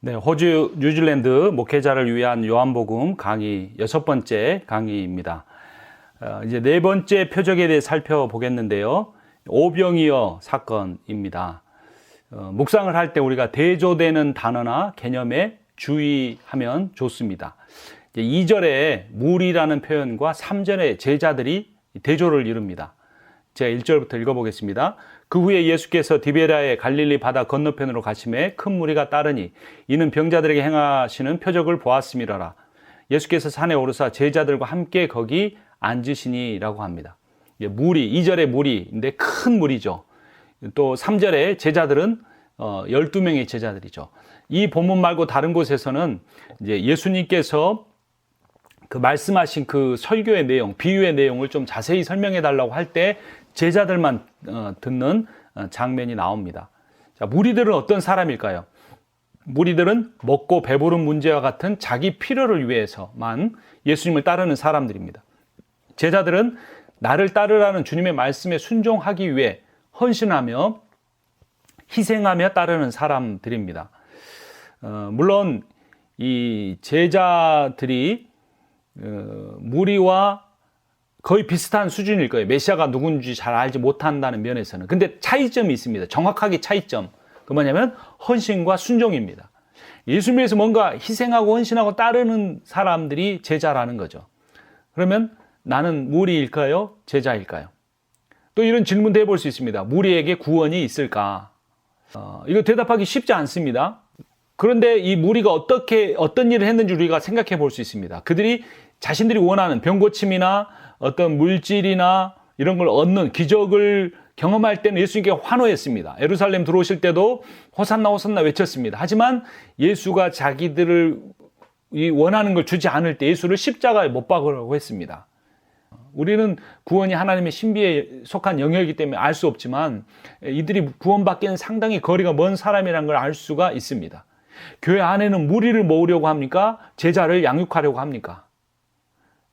네, 호주 뉴질랜드 목회자를 위한 요한복음 강의 6번째 강의입니다. 이제 4번째 표적에 대해 살펴보겠는데요. 오병이어 사건입니다. 묵상을 할 때 우리가 대조되는 단어나 개념에 주의하면 좋습니다. 2절에 물이라는 표현과 3절에 제자들이 대조를 이룹니다. 제가 1절부터 읽어보겠습니다. 그 후에 예수께서 디베라의 갈릴리 바다 건너편으로 가심에 큰 무리가 따르니 이는 병자들에게 행하시는 표적을 보았음이라라. 예수께서 산에 오르사 제자들과 함께 거기 앉으시니라고 합니다. 무리, 2절에 무리인데 큰 무리죠. 또 3절에 제자들은 12명의 제자들이죠. 이 본문 말고 다른 곳에서는 이제 예수님께서 그 말씀하신 그 설교의 내용, 비유의 내용을 좀 자세히 설명해 달라고 할 때 제자들만 듣는 장면이 나옵니다. 자, 무리들은 어떤 사람일까요? 무리들은 먹고 배부른 문제와 같은 자기 필요를 위해서만 예수님을 따르는 사람들입니다. 제자들은 나를 따르라는 주님의 말씀에 순종하기 위해 헌신하며 희생하며 따르는 사람들입니다. 물론 이 제자들이 무리와 거의 비슷한 수준일 거예요. 메시아가 누군지 잘 알지 못한다는 면에서는. 근데 차이점이 있습니다. 정확하게 차이점. 그 뭐냐면 헌신과 순종입니다. 예수님을 위해서 뭔가 희생하고 헌신하고 따르는 사람들이 제자라는 거죠. 그러면 나는 무리일까요? 제자일까요? 또 이런 질문도 해볼 수 있습니다. 무리에게 구원이 있을까? 이거 대답하기 쉽지 않습니다. 그런데 이 무리가 어떤 일을 했는지 우리가 생각해 볼 수 있습니다. 그들이 자신들이 원하는 병고침이나 어떤 물질이나 이런 걸 얻는 기적을 경험할 때는 예수님께 환호했습니다. 예루살렘 들어오실 때도 호산나 호산나 외쳤습니다. 하지만 예수가 자기들을 원하는 걸 주지 않을 때 예수를 십자가에 못 박으라고 했습니다. 우리는 구원이 하나님의 신비에 속한 영역이기 때문에 알 수 없지만 이들이 구원받기에는 상당히 거리가 먼 사람이라는 걸 알 수가 있습니다. 교회 안에는 무리를 모으려고 합니까? 제자를 양육하려고 합니까?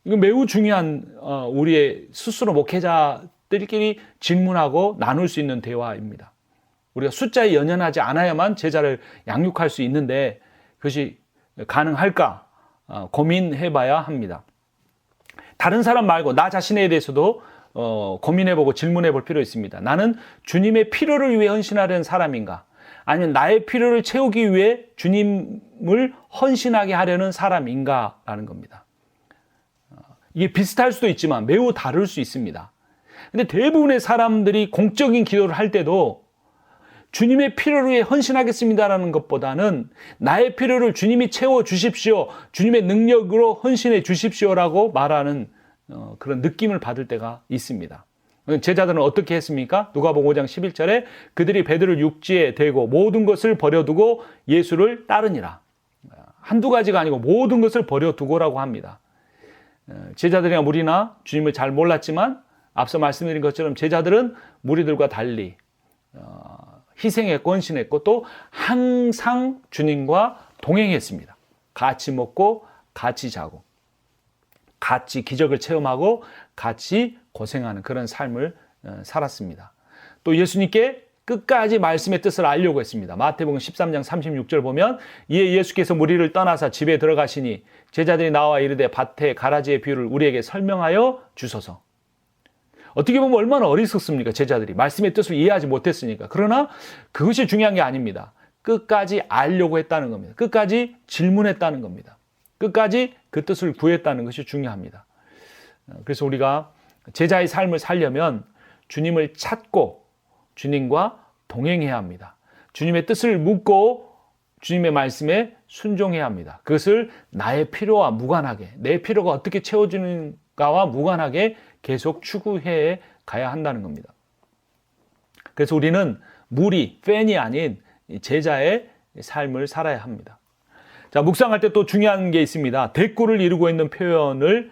이거 매우 중요한 우리의 스스로 목회자들끼리 질문하고 나눌 수 있는 대화입니다. 우리가 숫자에 연연하지 않아야만 제자를 양육할 수 있는데 그것이 가능할까 고민해봐야 합니다. 다른 사람 말고 나 자신에 대해서도 고민해보고 질문해볼 필요 있습니다. 나는 주님의 필요를 위해 헌신하려는 사람인가? 아니면 나의 필요를 채우기 위해 주님을 헌신하게 하려는 사람인가? 라는 겁니다. 이게 비슷할 수도 있지만 매우 다를 수 있습니다. 근데 대부분의 사람들이 공적인 기도를 할 때도 주님의 필요를 위해 헌신하겠습니다라는 것보다는 나의 필요를 주님이 채워주십시오. 주님의 능력으로 헌신해 주십시오라고 말하는 그런 느낌을 받을 때가 있습니다. 제자들은 어떻게 했습니까? 누가복음 5장 11절에 그들이 배들을 육지에 대고 모든 것을 버려두고 예수를 따르니라. 한두 가지가 아니고 모든 것을 버려두고라고 합니다. 제자들이나 무리나 주님을 잘 몰랐지만 앞서 말씀드린 것처럼 제자들은 무리들과 달리 희생했고 헌신했고 또 항상 주님과 동행했습니다. 같이 먹고 같이 자고 같이 기적을 체험하고 같이 고생하는 그런 삶을 살았습니다. 또 예수님께 끝까지 말씀의 뜻을 알려고 했습니다. 마태복음 13장 36절 보면 이에 예수께서 무리를 떠나사 집에 들어가시니 제자들이 나와 이르되 밭의 가라지의 비유를 우리에게 설명하여 주소서. 어떻게 보면 얼마나 어리석습니까? 제자들이 말씀의 뜻을 이해하지 못했으니까. 그러나 그것이 중요한 게 아닙니다. 끝까지 알려고 했다는 겁니다. 끝까지 질문했다는 겁니다. 끝까지 그 뜻을 구했다는 것이 중요합니다. 그래서 우리가 제자의 삶을 살려면 주님을 찾고 주님과 동행해야 합니다. 주님의 뜻을 묻고 주님의 말씀에 순종해야 합니다. 그것을 나의 필요와 무관하게, 내 필요가 어떻게 채워지는가와 무관하게 계속 추구해 가야 한다는 겁니다. 그래서 우리는 무리, 팬이 아닌 제자의 삶을 살아야 합니다. 자, 묵상할 때 또 중요한 게 있습니다. 대꾸를 이루고 있는 표현을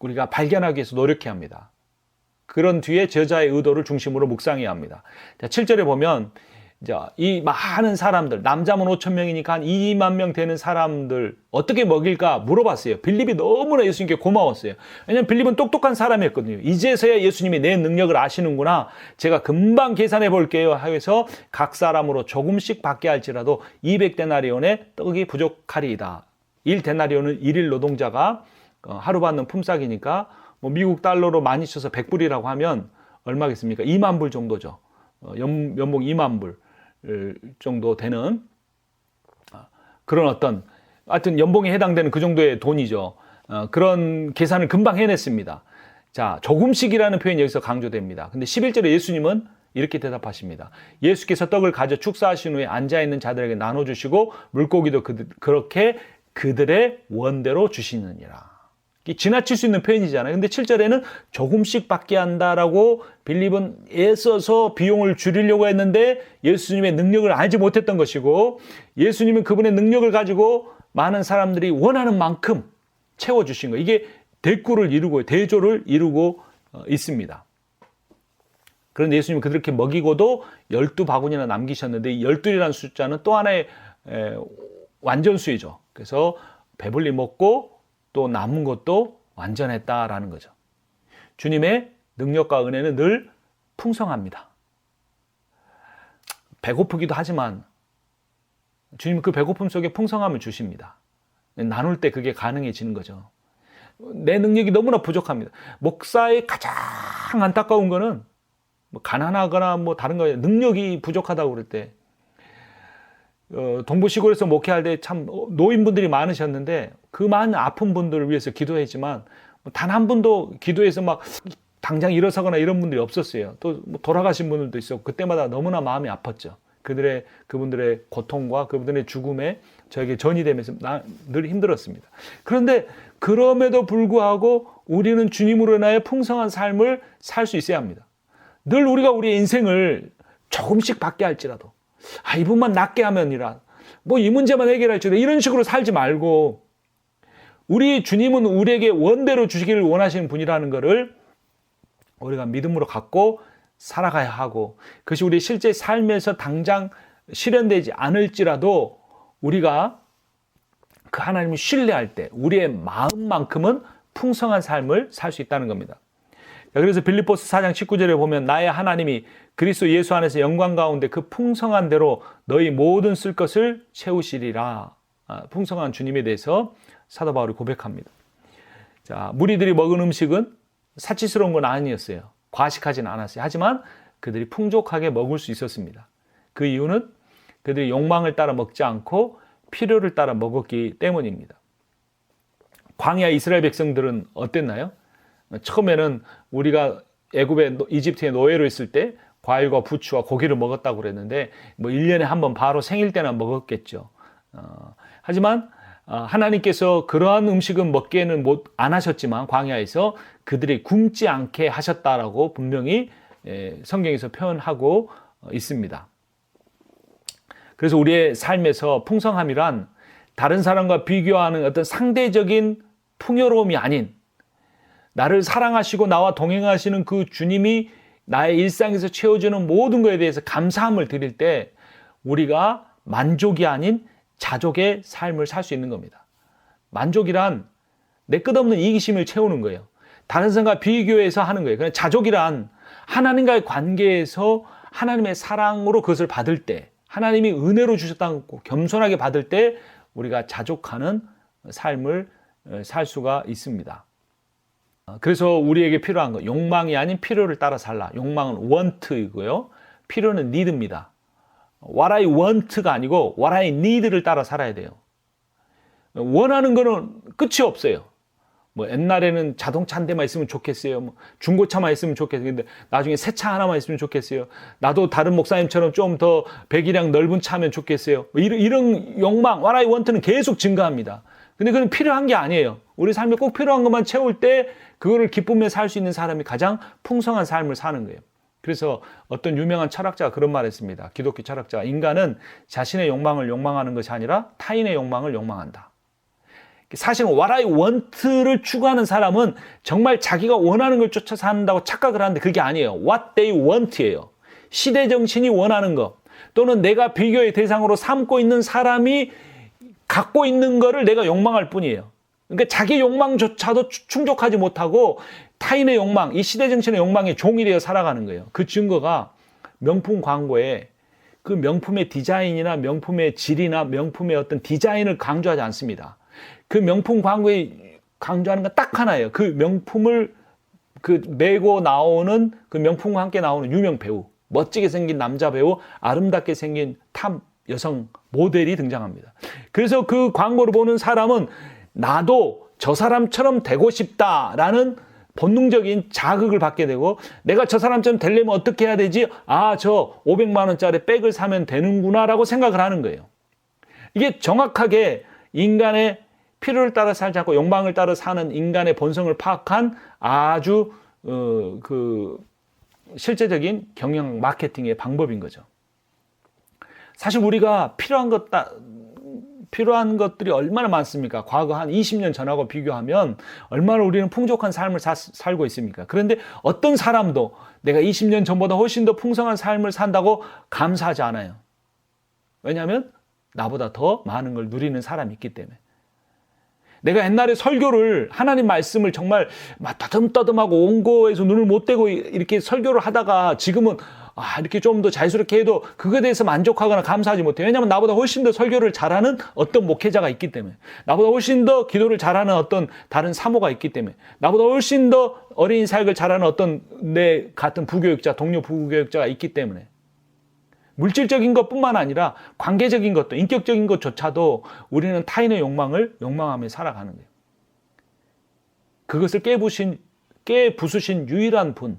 우리가 발견하기 위해서 노력해야 합니다. 그런 뒤에 제자의 의도를 중심으로 묵상해야 합니다. 자, 7절에 보면 자, 이 많은 사람들, 남자만 5천 명이니까 한 2만 명 되는 사람들 어떻게 먹일까 물어봤어요. 빌립이 너무나 예수님께 고마웠어요. 왜냐하면 빌립은 똑똑한 사람이었거든요. 이제서야 예수님이 내 능력을 아시는구나. 제가 금방 계산해 볼게요. 하여서 각 사람으로 조금씩 받게 할지라도 200데나리온의 떡이 부족하리이다. 1데나리온은 1일 노동자가 하루 받는 품삯이니까 뭐 미국 달러로 많이 쳐서 100불이라고 하면 얼마겠습니까? 2만 불 정도죠. 연봉 2만 불 정도 되는 그런 어떤 하여튼 연봉에 해당되는 그 정도의 돈이죠. 그런 계산을 금방 해냈습니다. 자, 조금씩이라는 표현이 여기서 강조됩니다. 근데 11절에 예수님은 이렇게 대답하십니다. 예수께서 떡을 가져 축사하신 후에 앉아있는 자들에게 나눠주시고 물고기도 그렇게 그들의 원대로 주시느니라. 지나칠 수 있는 표현이잖아요. 근데 7절에는 조금씩 받게 한다라고 빌립은 애써서 비용을 줄이려고 했는데 예수님의 능력을 알지 못했던 것이고, 예수님은 그분의 능력을 가지고 많은 사람들이 원하는 만큼 채워주신 거예요. 이게 대꾸를 이루고 대조를 이루고 있습니다. 그런데 예수님은 그렇게 먹이고도 12바구니나 남기셨는데, 이 12이라는 숫자는 또 하나의 완전수이죠. 그래서 배불리 먹고 또 남은 것도 완전했다라는 거죠. 주님의 능력과 은혜는 늘 풍성합니다. 배고프기도 하지만 주님은 그 배고픔 속에 풍성함을 주십니다. 나눌 때 그게 가능해지는 거죠. 내 능력이 너무나 부족합니다. 목사의 가장 안타까운 거는 뭐 가난하거나 뭐 다른 거예요. 능력이 부족하다고 그럴 때, 동부시골에서 목회할 때 참 노인분들이 많으셨는데 그 많은 아픈 분들을 위해서 기도했지만 단 한 분도 기도해서 막 당장 일어서거나 이런 분들이 없었어요. 또 돌아가신 분들도 있었고 그때마다 너무나 마음이 아팠죠. 그분들의 고통과 그분들의 죽음에 저에게 전이 되면서 늘 힘들었습니다. 그런데 그럼에도 불구하고 우리는 주님으로 인하여 풍성한 삶을 살 수 있어야 합니다. 늘 우리가 우리의 인생을 조금씩 받게 할지라도, 이분만 낫게 하면이라, 뭐 이 문제만 해결할지라도 이런 식으로 살지 말고, 우리 주님은 우리에게 원대로 주시기를 원하시는 분이라는 것을 우리가 믿음으로 갖고 살아가야 하고, 그것이 우리 실제 삶에서 당장 실현되지 않을지라도 우리가 그 하나님을 신뢰할 때 우리의 마음만큼은 풍성한 삶을 살 수 있다는 겁니다. 그래서 빌립보서 4장 19절에 보면 나의 하나님이 그리스도 예수 안에서 영광 가운데 그 풍성한 대로 너희 모든 쓸 것을 채우시리라. 풍성한 주님에 대해서 사도 바울이 고백합니다. 자, 무리들이 먹은 음식은 사치스러운 건 아니었어요. 과식하진 않았어요. 하지만 그들이 풍족하게 먹을 수 있었습니다. 그 이유는 그들이 욕망을 따라 먹지 않고 필요를 따라 먹었기 때문입니다. 광야 이스라엘 백성들은 어땠나요? 처음에는 우리가 이집트에 노예로 있을 때 과일과 부추와 고기를 먹었다고 그랬는데 뭐 1년에 한 번 바로 생일 때나 먹었겠죠. 하지만 하나님께서 그러한 음식은 먹기에는 안 하셨지만 광야에서 그들이 굶지 않게 하셨다라고 분명히 성경에서 표현하고 있습니다. 그래서 우리의 삶에서 풍성함이란 다른 사람과 비교하는 어떤 상대적인 풍요로움이 아닌, 나를 사랑하시고 나와 동행하시는 그 주님이 나의 일상에서 채워주는 모든 것에 대해서 감사함을 드릴 때 우리가 만족이 아닌 자족의 삶을 살 수 있는 겁니다. 만족이란 내 끝없는 이기심을 채우는 거예요. 다른 사람과 비교해서 하는 거예요. 그냥 자족이란 하나님과의 관계에서 하나님의 사랑으로 그것을 받을 때, 하나님이 은혜로 주셨다고 겸손하게 받을 때 우리가 자족하는 삶을 살 수가 있습니다. 그래서 우리에게 필요한 거, 욕망이 아닌 필요를 따라 살라. 욕망은 want이고요. 필요는 need입니다. What I want가 아니고 What I need를 따라 살아야 돼요. 원하는 거는 끝이 없어요. 뭐 옛날에는 자동차 한 대만 있으면 좋겠어요. 뭐 중고차만 있으면 좋겠어요. 근데 나중에 새 차 하나만 있으면 좋겠어요. 나도 다른 목사님처럼 좀 더 배기량 넓은 차면 좋겠어요. 뭐 이런 욕망, What I want는 계속 증가합니다. 근데 그건 필요한 게 아니에요. 우리 삶에 꼭 필요한 것만 채울 때 그거를 기쁨에 살 수 있는 사람이 가장 풍성한 삶을 사는 거예요. 그래서 어떤 유명한 철학자가 그런 말을 했습니다. 기독교 철학자가, 인간은 자신의 욕망을 욕망하는 것이 아니라 타인의 욕망을 욕망한다. 사실은 What I want를 추구하는 사람은 정말 자기가 원하는 걸 쫓아서 한다고 착각을 하는데 그게 아니에요. What they want예요. 시대 정신이 원하는 것, 또는 내가 비교의 대상으로 삼고 있는 사람이 갖고 있는 거를 내가 욕망할 뿐이에요. 그러니까 자기 욕망조차도 충족하지 못하고 타인의 욕망, 이 시대 정신의 욕망에 종이 되어 살아가는 거예요. 그 증거가 명품 광고에 그 명품의 디자인이나 명품의 질이나 명품의 어떤 디자인을 강조하지 않습니다. 그 명품 광고에 강조하는 건 딱 하나예요. 그 명품을 메고 나오는 그 명품과 함께 나오는 유명 배우, 멋지게 생긴 남자 배우, 아름답게 생긴 탑 여성 모델이 등장합니다. 그래서 그 광고를 보는 사람은 나도 저 사람처럼 되고 싶다라는 본능적인 자극을 받게 되고, 내가 저 사람처럼 되려면 어떻게 해야 되지? 저 500만 원짜리 백을 사면 되는구나 라고 생각을 하는 거예요. 이게 정확하게 인간의 필요를 따라 살지 않고 욕망을 따라 사는 인간의 본성을 파악한 아주 실제적인 경영 마케팅의 방법인 거죠. 사실 우리가 필요한 것들이 얼마나 많습니까? 과거 한 20년 전하고 비교하면 얼마나 우리는 풍족한 삶을 살고 있습니까? 그런데 어떤 사람도 내가 20년 전보다 훨씬 더 풍성한 삶을 산다고 감사하지 않아요. 왜냐하면 나보다 더 많은 걸 누리는 사람이 있기 때문에. 내가 옛날에 설교를, 하나님 말씀을 정말 떠듬떠듬하고 온고에서 눈을 못 떼고 이렇게 설교를 하다가 지금은 이렇게 좀 더 자유스럽게 해도 그거에 대해서 만족하거나 감사하지 못해요. 왜냐하면 나보다 훨씬 더 설교를 잘하는 어떤 목회자가 있기 때문에, 나보다 훨씬 더 기도를 잘하는 어떤 다른 사모가 있기 때문에, 나보다 훨씬 더 어린이 사역을 잘하는 어떤 내 같은 부교육자, 동료 부교육자가 있기 때문에. 물질적인 것뿐만 아니라 관계적인 것도, 인격적인 것조차도 우리는 타인의 욕망을 욕망하며 살아가는 거예요. 그것을 깨부수신 유일한 분,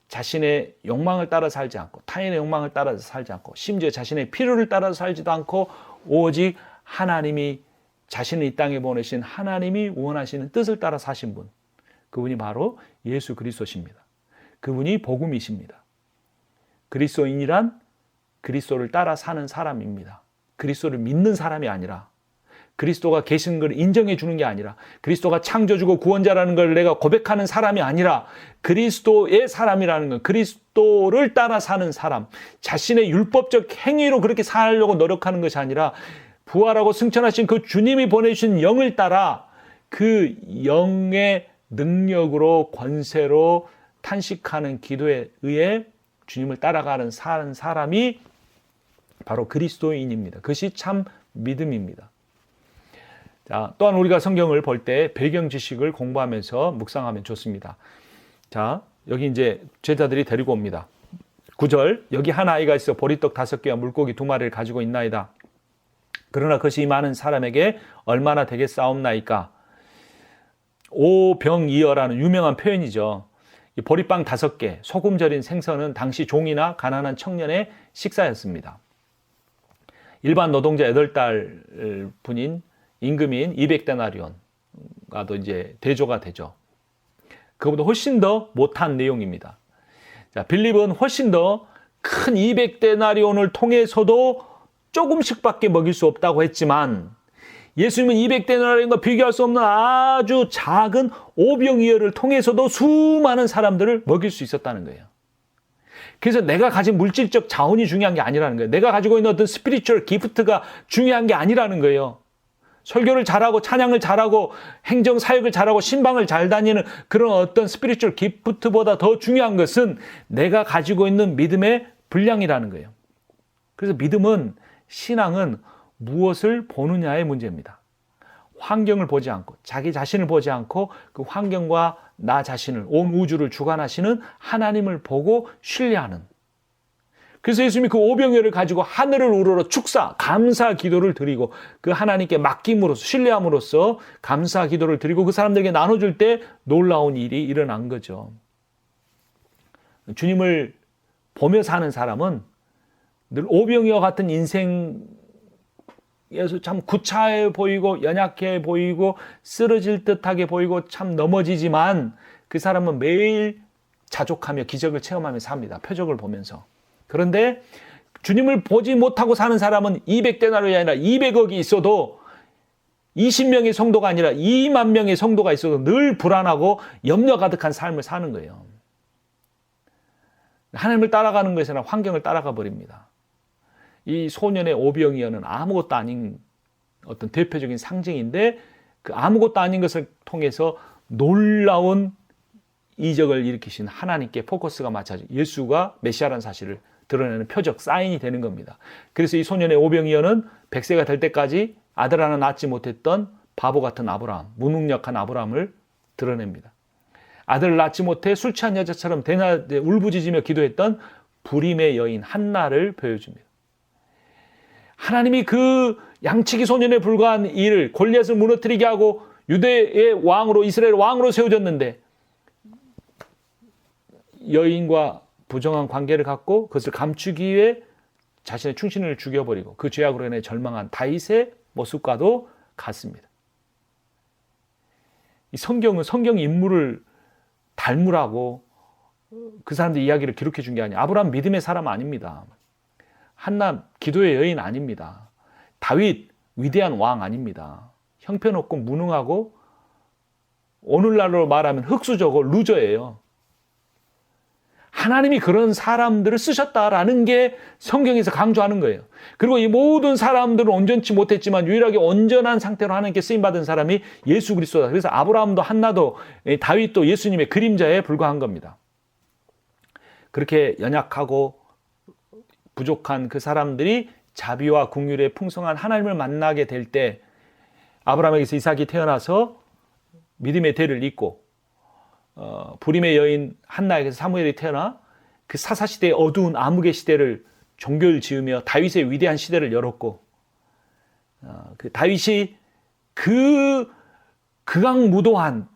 자신의 욕망을 따라 살지 않고, 타인의 욕망을 따라서 살지 않고, 심지어 자신의 필요를 따라서 살지도 않고, 오직 하나님이, 자신을 이 땅에 보내신 하나님이 원하시는 뜻을 따라 사신 분, 그분이 바로 예수 그리스도십니다. 그분이 복음이십니다. 그리스도인이란 그리스도를 따라 사는 사람입니다. 그리스도를 믿는 사람이 아니라, 그리스도가 계신 걸 인정해 주는 게 아니라, 그리스도가 창조주고 구원자라는 걸 내가 고백하는 사람이 아니라, 그리스도의 사람이라는 건 그리스도를 따라 사는 사람, 자신의 율법적 행위로 그렇게 살려고 노력하는 것이 아니라 부활하고 승천하신 그 주님이 보내주신 영을 따라 그 영의 능력으로, 권세로 탄식하는 기도에 의해 주님을 따라가는 사는 사람이 바로 그리스도인입니다. 그것이 참 믿음입니다. 자, 또한 우리가 성경을 볼 때 배경 지식을 공부하면서 묵상하면 좋습니다. 자, 여기 이제 제자들이 데리고 옵니다. 9절, 여기 한 아이가 있어 보리떡 5개와 물고기 2마리를 가지고 있나이다. 그러나 그것이 많은 사람에게 얼마나 되겠사옵나이까. 오병이어라는 유명한 표현이죠. 이 보리빵 5개, 소금 절인 생선은 당시 종이나 가난한 청년의 식사였습니다. 일반 노동자 8달 분인 임금인 200데나리온과도 이제 대조가 되죠. 그보다 훨씬 더 못한 내용입니다. 자, 빌립은 훨씬 더 큰 200데나리온을 통해서도 조금씩밖에 먹일 수 없다고 했지만, 예수님은 200데나리온과 비교할 수 없는 아주 작은 오병이어를 통해서도 수많은 사람들을 먹일 수 있었다는 거예요. 그래서 내가 가진 물질적 자원이 중요한 게 아니라는 거예요. 내가 가지고 있는 어떤 스피리추얼 기프트가 중요한 게 아니라는 거예요. 설교를 잘하고 찬양을 잘하고 행정 사역을 잘하고 신방을 잘 다니는 그런 어떤 스피리추얼 기프트보다 더 중요한 것은 내가 가지고 있는 믿음의 분량이라는 거예요. 그래서 믿음은, 신앙은 무엇을 보느냐의 문제입니다. 환경을 보지 않고, 자기 자신을 보지 않고 그 환경과 나 자신을, 온 우주를 주관하시는 하나님을 보고 신뢰하는. 그래서 예수님이 그 오병이어를 가지고 하늘을 우러러 축사, 감사 기도를 드리고 그 하나님께 맡김으로써, 신뢰함으로써 감사 기도를 드리고 그 사람들에게 나눠줄 때 놀라운 일이 일어난 거죠. 주님을 보며 사는 사람은 늘 오병이어 같은 인생에서 참 구차해 보이고 연약해 보이고 쓰러질 듯하게 보이고 참 넘어지지만, 그 사람은 매일 자족하며 기적을 체험하며 삽니다. 표적을 보면서. 그런데 주님을 보지 못하고 사는 사람은 200데나리온이 아니라 200억이 있어도, 20명의 성도가 아니라 2만 명의 성도가 있어도 늘 불안하고 염려 가득한 삶을 사는 거예요. 하나님을 따라가는 것이나 환경을 따라가 버립니다. 이 소년의 오병이어는 아무것도 아닌 어떤 대표적인 상징인데 그 아무것도 아닌 것을 통해서 놀라운 이적을 일으키신 하나님께 포커스가 맞춰져 예수가 메시아라는 사실을 드러내는 표적, 사인이 되는 겁니다. 그래서 이 소년의 오병이어는 100세가 될 때까지 아들 하나 낳지 못했던 바보 같은 아브라함, 무능력한 아브라함을 드러냅니다. 아들을 낳지 못해 술 취한 여자처럼 대낮에 울부짖으며 기도했던 불임의 여인 한나를 보여줍니다. 하나님이 그 양치기 소년에 불과한 일을 골리앗을 무너뜨리게 하고 유대의 왕으로 이스라엘 왕으로 세워졌는데 여인과 부정한 관계를 갖고 그것을 감추기 위해 자신의 충신을 죽여버리고 그 죄악으로 인해 절망한 다윗의 모습과도 같습니다. 이 성경은 성경 인물을 닮으라고 그 사람들 이야기를 기록해 준 게 아니에요. 아브라함 믿음의 사람 아닙니다. 한나 기도의 여인 아닙니다. 다윗 위대한 왕 아닙니다. 형편없고 무능하고 오늘날로 말하면 흙수저고 루저예요. 하나님이 그런 사람들을 쓰셨다라는 게 성경에서 강조하는 거예요. 그리고 이 모든 사람들은 온전치 못했지만 유일하게 온전한 상태로 하나님께 쓰임받은 사람이 예수 그리스도다. 그래서 아브라함도 한나도 다윗도 예수님의 그림자에 불과한 겁니다. 그렇게 연약하고 부족한 그 사람들이 자비와 긍휼의 풍성한 하나님을 만나게 될 때 아브라함에게서 이삭이 태어나서 믿음의 대를 잇고 불임의 여인 한나에게서 사무엘이 태어나 그 사사시대의 어두운 암흑의 시대를 종교를 지으며 다윗의 위대한 시대를 열었고 그 다윗이 그 극악무도한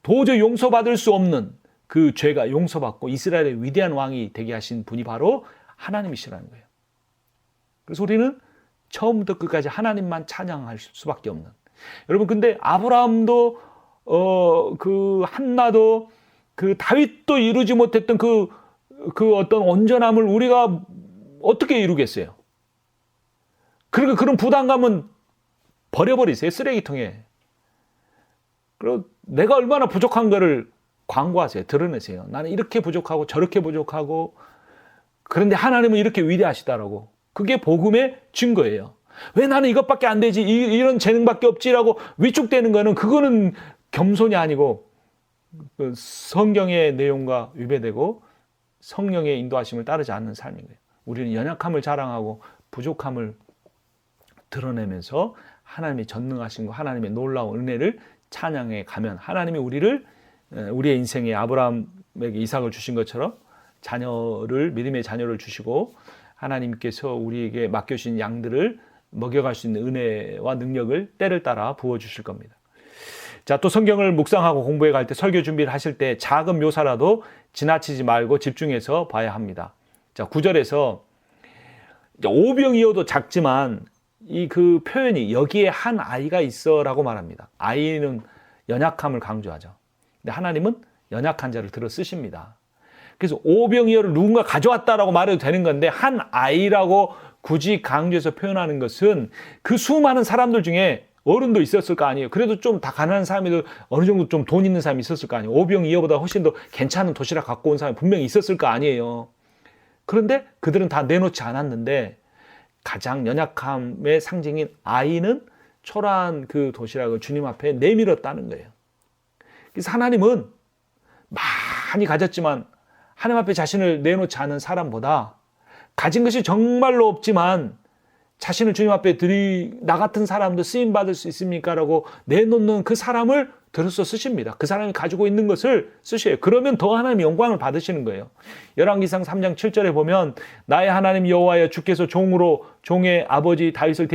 도저히 용서받을 수 없는 그 죄가 용서받고 이스라엘의 위대한 왕이 되게 하신 분이 바로 하나님이시라는 거예요. 그래서 우리는 처음부터 끝까지 하나님만 찬양할 수밖에 없는. 여러분 근데 아브라함도 그 한나도 그 다윗도 이루지 못했던 그 어떤 온전함을 우리가 어떻게 이루겠어요? 그러니까 그런 부담감은 버려버리세요. 쓰레기통에. 그리고 내가 얼마나 부족한 거를 광고하세요. 드러내세요. 나는 이렇게 부족하고 저렇게 부족하고 그런데 하나님은 이렇게 위대하시다라고. 그게 복음의 증거예요. 왜 나는 이것밖에 안 되지? 이런 재능밖에 없지라고 위축되는 거는 그거는 겸손이 아니고 성경의 내용과 위배되고 성령의 인도하심을 따르지 않는 삶인 거예요. 우리는 연약함을 자랑하고 부족함을 드러내면서 하나님의 전능하신 거, 하나님의 놀라운 은혜를 찬양해 가면 하나님이 우리의 인생에 아브라함에게 이삭을 주신 것처럼 믿음의 자녀를 주시고 하나님께서 우리에게 맡겨주신 양들을 먹여갈 수 있는 은혜와 능력을 때를 따라 부어주실 겁니다. 자, 또 성경을 묵상하고 공부해 갈 때 설교 준비를 하실 때 작은 묘사라도 지나치지 말고 집중해서 봐야 합니다. 자, 9절에서 오병이어도 작지만 그 표현이 여기에 한 아이가 있어라고 말합니다. 아이는 연약함을 강조하죠. 근데 하나님은 연약한 자를 들어 쓰십니다. 그래서 오병이어를 누군가 가져왔다라고 말해도 되는 건데 한 아이라고 굳이 강조해서 표현하는 것은 그 수많은 사람들 중에 어른도 있었을 거 아니에요. 그래도 좀 다 가난한 사람이도 어느 정도 좀 돈 있는 사람이 있었을 거 아니에요. 오병이어보다 훨씬 더 괜찮은 도시락 갖고 온 사람이 분명히 있었을 거 아니에요. 그런데 그들은 다 내놓지 않았는데 가장 연약함의 상징인 아이는 초라한 그 도시락을 주님 앞에 내밀었다는 거예요. 그래서 하나님은 많이 가졌지만 하나님 앞에 자신을 내놓지 않은 사람보다 가진 것이 정말로 없지만 자신을 주님 앞에 나 같은 사람도 쓰임받을 수 있습니까? 라고 내놓는 그 사람을 들어서 쓰십니다. 그 사람이 가지고 있는 것을 쓰셔요. 그러면 더 하나님 영광을 받으시는 거예요. 열왕기상 3장 7절에 보면 나의 하나님 여호와여 주께서 종의 아버지 다윗을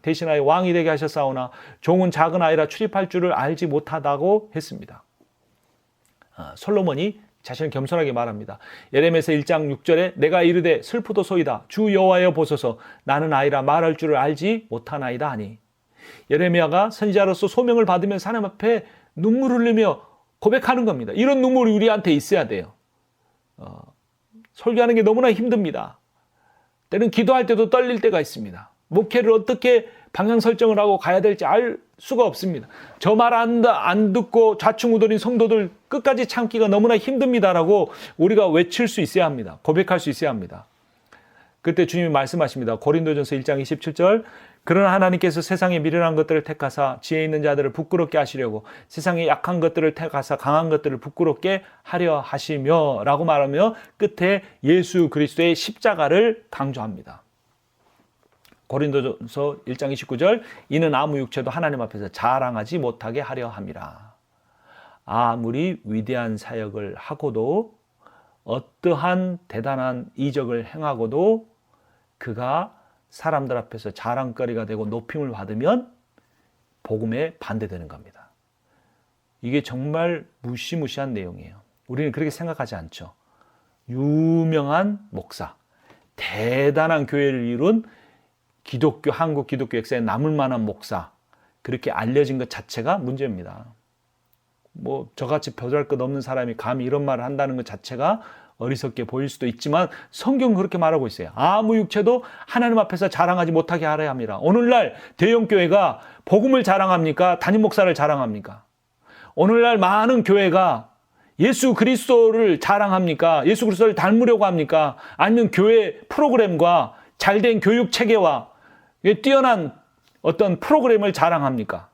대신하여 왕이 되게 하셨사오나 종은 작은 아이라 출입할 줄을 알지 못하다고 했습니다. 솔로몬이 자신을 겸손하게 말합니다. 예레미야서 1장 6절에 내가 이르되 슬프도소이다 주 여호와여 보소서 나는 아이라 말할 줄을 알지 못하나이다 하니 예레미야가 선지자로서 소명을 받으면서 하나님 앞에 눈물을 흘리며 고백하는 겁니다. 이런 눈물이 우리한테 있어야 돼요. 설교하는 게 너무나 힘듭니다. 때는 기도할 때도 떨릴 때가 있습니다. 목회를 어떻게 방향 설정을 하고 가야 될지 알 수가 없습니다. 저 말 안 듣고 좌충우돌인 성도들 끝까지 참기가 너무나 힘듭니다라고 우리가 외칠 수 있어야 합니다. 고백할 수 있어야 합니다. 그때 주님이 말씀하십니다. 고린도전서 1장 27절. 그러나 하나님께서 세상의 미련한 것들을 택하사 지혜 있는 자들을 부끄럽게 하시려고 세상의 약한 것들을 택하사 강한 것들을 부끄럽게 하려 하시며 라고 말하며 끝에 예수 그리스도의 십자가를 강조합니다. 고린도전서 1장 29절. 이는 아무 육체도 하나님 앞에서 자랑하지 못하게 하려 함이라. 아무리 위대한 사역을 하고도 어떠한 대단한 이적을 행하고도 그가 사람들 앞에서 자랑거리가 되고 높임을 받으면 복음에 반대되는 겁니다. 이게 정말 무시무시한 내용이에요. 우리는 그렇게 생각하지 않죠. 유명한 목사, 대단한 교회를 이룬 기독교, 한국 기독교 역사에 남을 만한 목사, 그렇게 알려진 것 자체가 문제입니다. 뭐 저같이 보잘것없는 사람이 감히 이런 말을 한다는 것 자체가 어리석게 보일 수도 있지만 성경은 그렇게 말하고 있어요. 아무 육체도 하나님 앞에서 자랑하지 못하게 하려 함이라. 오늘날 대형교회가 복음을 자랑합니까? 담임 목사를 자랑합니까? 오늘날 많은 교회가 예수 그리스도를 자랑합니까? 예수 그리스도를 닮으려고 합니까? 아니면 교회 프로그램과 잘된 교육 체계와 뛰어난 어떤 프로그램을 자랑합니까?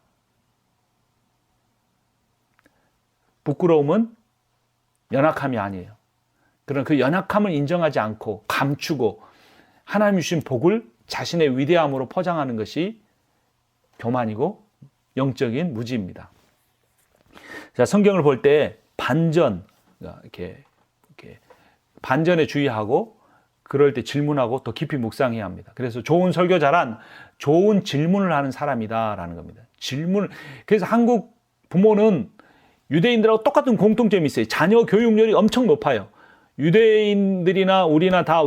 부끄러움은 연약함이 아니에요. 그런 그 연약함을 인정하지 않고 감추고 하나님 주신 복을 자신의 위대함으로 포장하는 것이 교만이고 영적인 무지입니다. 자, 성경을 볼 때 반전, 이렇게 반전에 주의하고 그럴 때 질문하고 더 깊이 묵상해야 합니다. 그래서 좋은 설교자란 좋은 질문을 하는 사람이다라는 겁니다. 질문. 그래서 한국 부모는 유대인들하고 똑같은 공통점이 있어요. 자녀 교육열이 엄청 높아요. 유대인들이나 우리나 다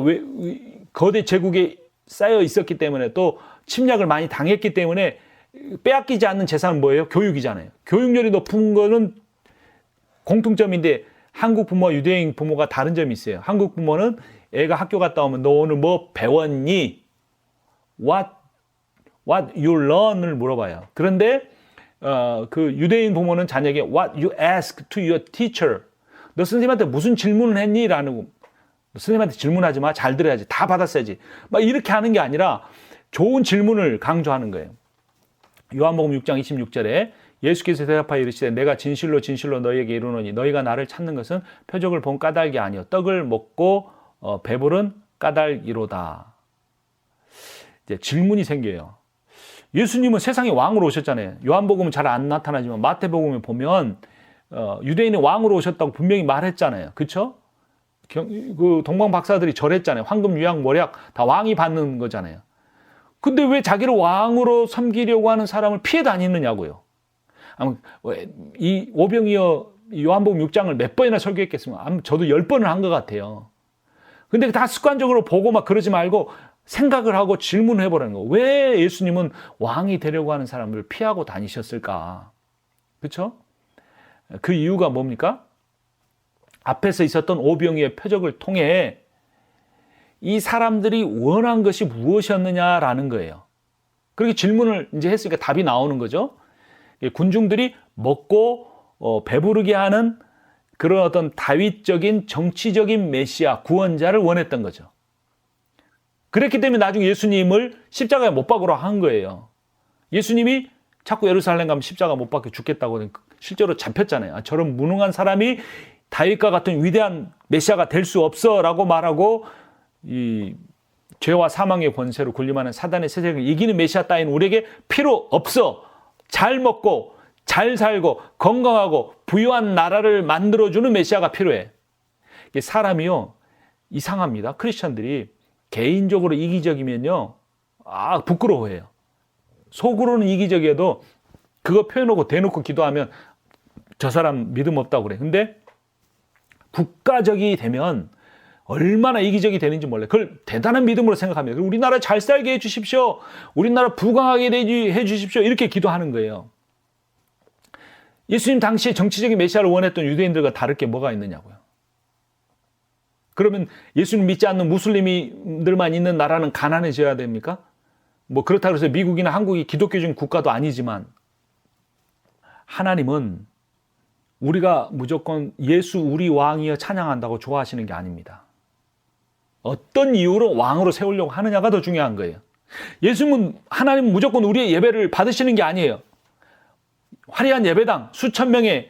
거대 제국에 쌓여 있었기 때문에 또 침략을 많이 당했기 때문에 빼앗기지 않는 재산은 뭐예요? 교육이잖아요. 교육열이 높은 거는 공통점인데 한국 부모와 유대인 부모가 다른 점이 있어요. 한국 부모는 애가 학교 갔다 오면 너 오늘 뭐 배웠니? What you learn을 물어봐요. 그런데 그 유대인 부모는 자녀에게 What you ask to your teacher. 너 선생님한테 무슨 질문을 했니? 라는 선생님한테 질문하지 마. 잘 들어야지. 다 받았어야지. 막 이렇게 하는 게 아니라 좋은 질문을 강조하는 거예요. 요한복음 6장 26절에 예수께서 대답하여 이르시되 내가 진실로 진실로 너희에게 이르노니 너희가 나를 찾는 것은 표적을 본 까닭이 아니요 떡을 먹고 배부른 까닭이로다. 이제 질문이 생겨요. 예수님은 세상의 왕으로 오셨잖아요. 요한복음은 잘 안 나타나지만 마태복음에 보면 유대인의 왕으로 오셨다고 분명히 말했잖아요. 그렇죠? 그 동방 박사들이 절했잖아요. 황금, 유약, 모략 다 왕이 받는 거잖아요. 근데 왜 자기를 왕으로 섬기려고 하는 사람을 피해 다니느냐고요. 이 오병이어 요한복음 6장을 몇 번이나 설교했겠습니까? 저도 10번을 한 것 같아요. 근데 다 습관적으로 보고 막 그러지 말고 생각을 하고 질문을 해보라는 거. 왜 예수님은 왕이 되려고 하는 사람을 피하고 다니셨을까? 그렇죠? 그 이유가 뭡니까? 앞에서 있었던 오병이의 표적을 통해 이 사람들이 원한 것이 무엇이었느냐라는 거예요. 그렇게 질문을 이제 했으니까 답이 나오는 거죠. 군중들이 먹고 배부르게 하는 그런 어떤 다윗적인 정치적인 메시아, 구원자를 원했던 거죠. 그랬기 때문에 나중에 예수님을 십자가에 못 박으러 한 거예요. 예수님이 자꾸 예루살렘 가면 십자가 못 박혀 죽겠다고 실제로 잡혔잖아요. 저런 무능한 사람이 다윗과 같은 위대한 메시아가 될 수 없어 라고 말하고 이 죄와 사망의 권세로 군림하는 사단의 세력을 이기는 메시아 따위는 우리에게 필요 없어. 잘 먹고 잘 살고 건강하고 부유한 나라를 만들어주는 메시아가 필요해. 사람이요 이상합니다. 크리스천들이 개인적으로 이기적이면요 부끄러워해요. 속으로는 이기적이어도 그거 표현하고 대놓고 기도하면 저 사람 믿음 없다고 그래. 근데 국가적이 되면 얼마나 이기적이 되는지 몰라요. 그걸 대단한 믿음으로 생각합니다. 우리나라 잘 살게 해주십시오. 우리나라 부강하게 해주십시오. 이렇게 기도하는 거예요. 예수님 당시에 정치적인 메시아를 원했던 유대인들과 다를 게 뭐가 있느냐고요. 그러면 예수님 믿지 않는 무슬림들만 있는 나라는 가난해져야 됩니까? 뭐 그렇다고 해서 미국이나 한국이 기독교적인 국가도 아니지만 하나님은 우리가 무조건 예수 우리 왕이여 찬양한다고 좋아하시는 게 아닙니다. 어떤 이유로 왕으로 세우려고 하느냐가 더 중요한 거예요. 예수님은 하나님은 무조건 우리의 예배를 받으시는 게 아니에요. 화려한 예배당, 수천 명의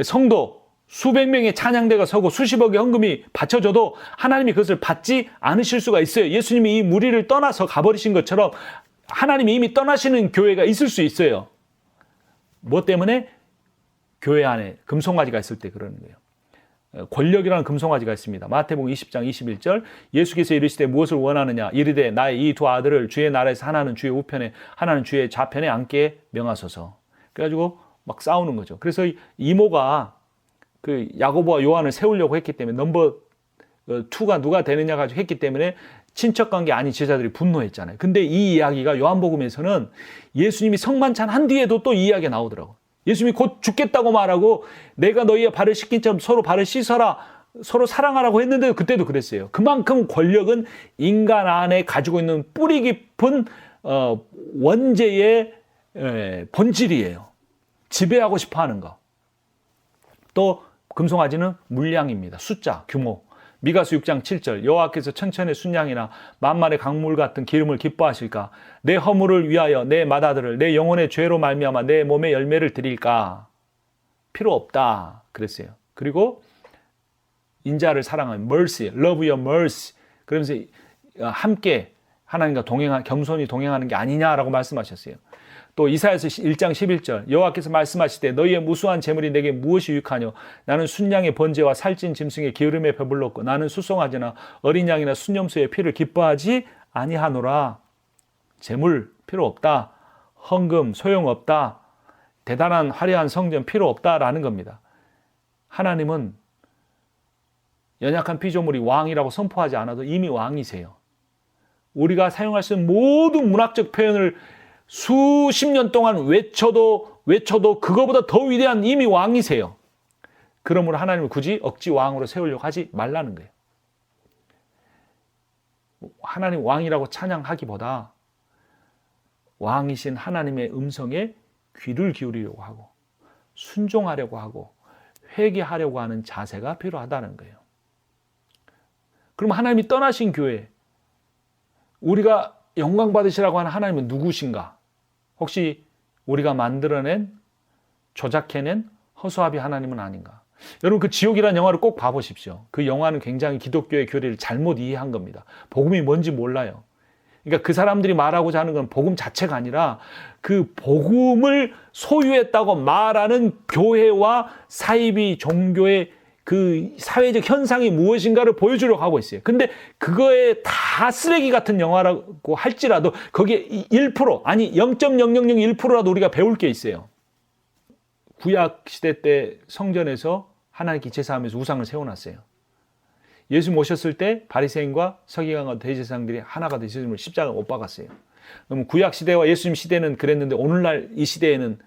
성도, 수백 명의 찬양대가 서고 수십억의 헌금이 바쳐져도 하나님이 그것을 받지 않으실 수가 있어요. 예수님이 이 무리를 떠나서 가버리신 것처럼 하나님이 이미 떠나시는 교회가 있을 수 있어요. 뭐 때문에? 교회 안에 금송아지가 있을 때 그러는 거예요. 권력이라는 금송아지가 있습니다. 마태복음 20장 21절 예수께서 이르시되 무엇을 원하느냐 이르되 나의 이 두 아들을 주의 나라에서 하나는 주의 우편에 하나는 주의 좌편에 앉게 명하소서. 그래가지고 막 싸우는 거죠. 그래서 이모가 그 야고보와 요한을 세우려고 했기 때문에 넘버 2가 누가 되느냐 가지고 했기 때문에 친척관계 아닌 제자들이 분노했잖아요. 근데 이 이야기가 요한복음에서는 예수님이 성만찬 한 뒤에도 또 이 이야기가 나오더라고요. 예수님이 곧 죽겠다고 말하고 내가 너희의 발을 씻긴 점 서로 발을 씻어라 서로 사랑하라고 했는데 그때도 그랬어요. 그만큼 권력은 인간 안에 가지고 있는 뿌리 깊은 원죄의 본질이에요. 지배하고 싶어하는 거. 또 금송아지는 물량입니다. 숫자, 규모. 미가서 6장 7절 여호와께서 천천의 순양이나 만만의 강물 같은 기름을 기뻐하실까? 내 허물을 위하여 내 맏아들을 내 영혼의 죄로 말미암아 내 몸에 열매를 드릴까? 필요 없다 그랬어요. 그리고 인자를 사랑하는 mercy, love your mercy. 그러면서 함께 하나님과 겸손히 동행하는 게 아니냐라고 말씀하셨어요. 또 이사야서 1장 11절 여호와께서 말씀하시되 너희의 무수한 재물이 내게 무엇이 유익하뇨 나는 순양의 번제와 살찐 짐승의 기름에 배불렀고 나는 수송아지나 어린 양이나 순염소의 피를 기뻐하지 아니하노라. 재물 필요 없다. 헌금 소용없다. 대단한 화려한 성전 필요 없다라는 겁니다. 하나님은 연약한 피조물이 왕이라고 선포하지 않아도 이미 왕이세요. 우리가 사용할 수 있는 모든 문학적 표현을 수십 년 동안 외쳐도 그거보다 더 위대한 이미 왕이세요. 그러므로 하나님을 굳이 억지 왕으로 세우려고 하지 말라는 거예요. 하나님 왕이라고 찬양하기보다 왕이신 하나님의 음성에 귀를 기울이려고 하고 순종하려고 하고 회개하려고 하는 자세가 필요하다는 거예요. 그럼 하나님이 떠나신 교회, 우리가 영광 받으시라고 하는 하나님은 누구신가? 혹시 우리가 만들어낸, 조작해낸 허수아비 하나님은 아닌가? 여러분 그 지옥이라는 영화를 꼭 봐보십시오. 그 영화는 굉장히 기독교의 교리를 잘못 이해한 겁니다. 복음이 뭔지 몰라요. 그러니까 그 사람들이 말하고자 하는 건 복음 자체가 아니라 그 복음을 소유했다고 말하는 교회와 사이비 종교의 그 사회적 현상이 무엇인가를 보여주려고 하고 있어요. 근데 그거에 다 쓰레기 같은 영화라고 할지라도 거기에 1% 아니 0.0001%라도 우리가 배울 게 있어요. 구약 시대 때 성전에서 하나님께 제사하면서 우상을 세워놨어요. 예수 모셨을 때 바리새인과 서기관과 대제사장들이 하나가 되어 예수님을 십자가에 못 박았어요. 그럼 구약 시대와 예수님 시대는 그랬는데 오늘날 이 시대에는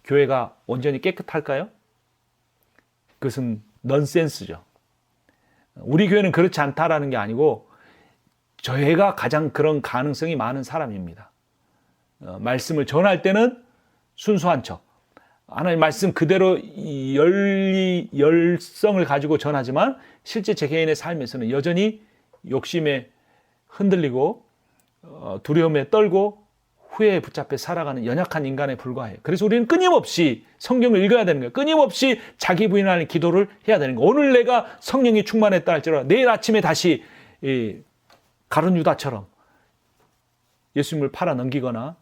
교회가 온전히 깨끗할까요? 그것은 넌센스죠. 우리 교회는 그렇지 않다라는 게 아니고 저희가 가장 그런 가능성이 많은 사람입니다. 말씀을 전할 때는 순수한 척, 하나님 말씀 그대로 열성을 가지고 전하지만 실제 제 개인의 삶에서는 여전히 욕심에 흔들리고 두려움에 떨고 후회에 붙잡혀 살아가는 연약한 인간에 불과해요. 그래서 우리는 끊임없이 성경을 읽어야 되는 거예요. 끊임없이 자기 부인하는 기도를 해야 되는 거예요. 오늘 내가 성령이 충만했다 할지라도 내일 아침에 다시 가룟 유다처럼 예수님을 팔아 넘기거나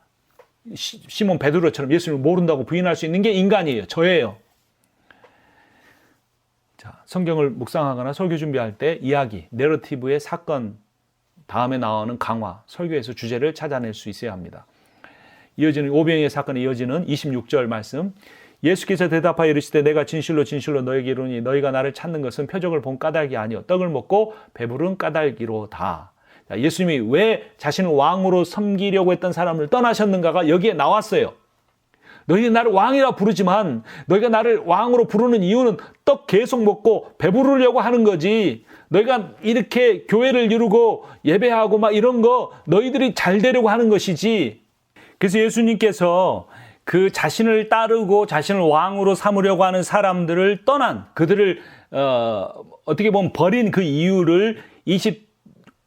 시몬 베드로처럼 예수님을 모른다고 부인할 수 있는 게 인간이에요. 저예요. 자, 성경을 묵상하거나 설교 준비할 때 이야기, 내러티브의 사건 다음에 나오는 강화, 설교에서 주제를 찾아낼 수 있어야 합니다. 이어지는 오병이의 사건에 이어지는 26절 말씀. 예수께서 대답하여 이르시되 내가 진실로 진실로 너에게 이르노니 너희가 나를 찾는 것은 표적을 본 까닭이 아니요 떡을 먹고 배부른 까닭이로다. 예수님이 왜 자신을 왕으로 섬기려고 했던 사람을 떠나셨는가가 여기에 나왔어요. 너희는 나를 왕이라 부르지만 너희가 나를 왕으로 부르는 이유는 떡 계속 먹고 배부르려고 하는 거지. 너희가 이렇게 교회를 이루고 예배하고 막 이런 거 너희들이 잘 되려고 하는 것이지. 그래서 예수님께서 그 자신을 따르고 자신을 왕으로 삼으려고 하는 사람들을 떠난 그들을 어떻게 보면 버린 그 이유를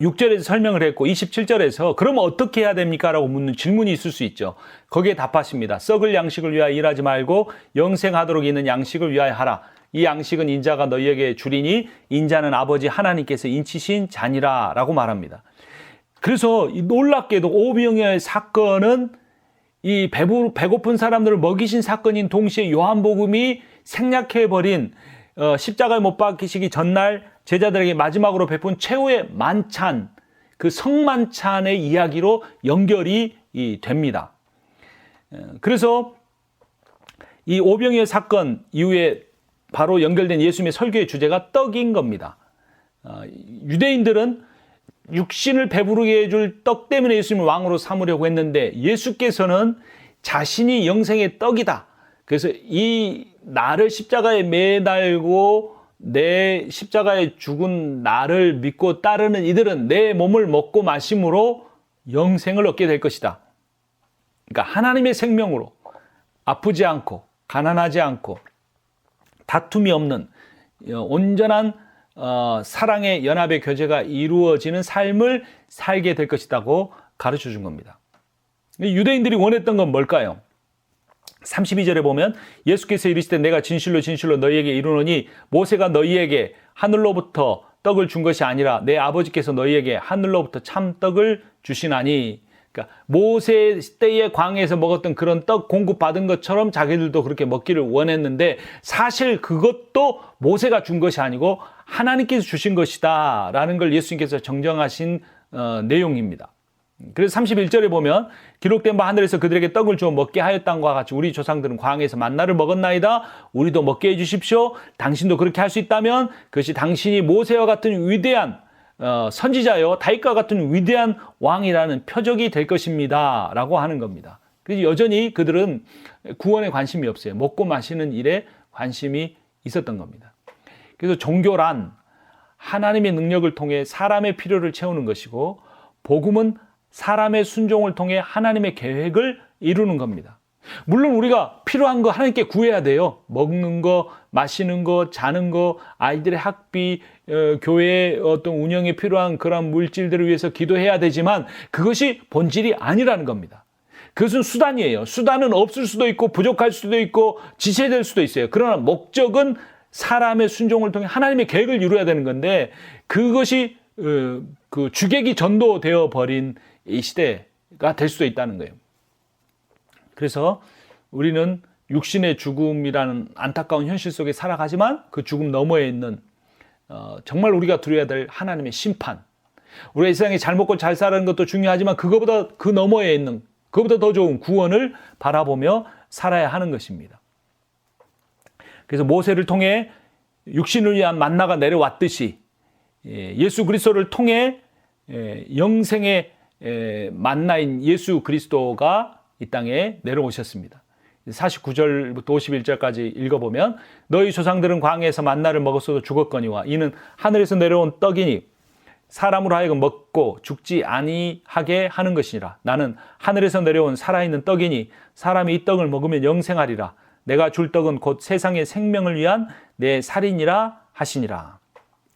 6절에서 설명을 했고 27절에서 그럼 어떻게 해야 됩니까? 라고 묻는 질문이 있을 수 있죠. 거기에 답하십니다. 썩을 양식을 위하여 일하지 말고 영생하도록 있는 양식을 위하여 하라. 이 양식은 인자가 너희에게 주리니 인자는 아버지 하나님께서 인치신 자니라 라고 말합니다. 그래서 놀랍게도 오병이어의 사건은 이 배고픈 사람들을 먹이신 사건인 동시에 요한복음이 생략해버린 십자가에 못 박히시기 전날 제자들에게 마지막으로 베푼 최후의 만찬, 그 성만찬의 이야기로 연결이 됩니다. 그래서 이 오병이어 사건 이후에 바로 연결된 예수님의 설교의 주제가 떡인 겁니다. 유대인들은 육신을 배부르게 해줄 떡 때문에 예수님을 왕으로 삼으려고 했는데 예수께서는 자신이 영생의 떡이다. 그래서 이 나를 십자가에 매달고 내 십자가에 죽은 나를 믿고 따르는 이들은 내 몸을 먹고 마심으로 영생을 얻게 될 것이다. 그러니까 하나님의 생명으로 아프지 않고 가난하지 않고 다툼이 없는 온전한 사랑의 연합의 교제가 이루어지는 삶을 살게 될 것이라고 가르쳐 준 겁니다. 유대인들이 원했던 건 뭘까요? 32절에 보면 예수께서 이르시되 내가 진실로 진실로 너희에게 이르노니 모세가 너희에게 하늘로부터 떡을 준 것이 아니라 내 아버지께서 너희에게 하늘로부터 참 떡을 주시나니. 그러니까 모세 때의 광야에서 먹었던 그런 떡 공급받은 것처럼 자기들도 그렇게 먹기를 원했는데 사실 그것도 모세가 준 것이 아니고 하나님께서 주신 것이다 라는 걸 예수님께서 정정하신 내용입니다. 그래서 31절에 보면 기록된 바 하늘에서 그들에게 떡을 주어 먹게 하였다과 같이 우리 조상들은 광야에서 만나를 먹었나이다. 우리도 먹게 해주십시오. 당신도 그렇게 할 수 있다면 그것이 당신이 모세와 같은 위대한 선지자요 다윗과 같은 위대한 왕이라는 표적이 될 것입니다 라고 하는 겁니다. 그래서 여전히 그들은 구원에 관심이 없어요. 먹고 마시는 일에 관심이 있었던 겁니다. 그래서 종교란 하나님의 능력을 통해 사람의 필요를 채우는 것이고 복음은 사람의 순종을 통해 하나님의 계획을 이루는 겁니다. 물론 우리가 필요한 거 하나님께 구해야 돼요. 먹는 거, 마시는 거, 자는 거, 아이들의 학비, 교회의 어떤 운영에 필요한 그런 물질들을 위해서 기도해야 되지만 그것이 본질이 아니라는 겁니다. 그것은 수단이에요. 수단은 없을 수도 있고 부족할 수도 있고 지체될 수도 있어요. 그러나 목적은 사람의 순종을 통해 하나님의 계획을 이루어야 되는 건데 그것이 그 주객이 전도되어 버린 이 시대가 될 수도 있다는 거예요. 그래서 우리는 육신의 죽음이라는 안타까운 현실 속에 살아가지만 그 죽음 너머에 있는 정말 우리가 두려워야 될 하나님의 심판, 우리가 이 세상에 잘 먹고 잘 사는 것도 중요하지만 그거보다 그 너머에 있는 그거보다 더 좋은 구원을 바라보며 살아야 하는 것입니다. 그래서 모세를 통해 육신을 위한 만나가 내려왔듯이 예수 그리스도를 통해 영생의 만나인 예수 그리스도가 이 땅에 내려오셨습니다. 49절부터 51절까지 읽어보면 너희 조상들은 광야에서 만나를 먹었어도 죽었거니와 이는 하늘에서 내려온 떡이니 사람으로 하여금 먹고 죽지 아니하게 하는 것이니라. 나는 하늘에서 내려온 살아있는 떡이니 사람이 이 떡을 먹으면 영생하리라. 내가 줄 떡은 곧 세상의 생명을 위한 내 살이니라 하시니라.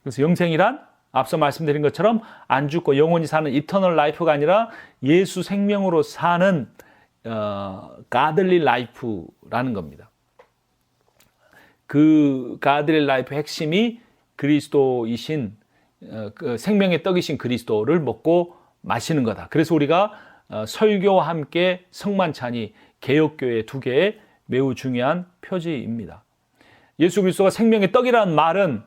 그래서 영생이란 앞서 말씀드린 것처럼 안 죽고 영원히 사는 이터널 라이프가 아니라 예수 생명으로 사는 godly life라는 겁니다. 그 godly life의 핵심이 그리스도이신 그 생명의 떡이신 그리스도를 먹고 마시는 거다. 그래서 우리가 설교와 함께 성만찬이 개혁교회 두 개의 매우 중요한 표지입니다. 예수 그리스도가 생명의 떡이라는 말은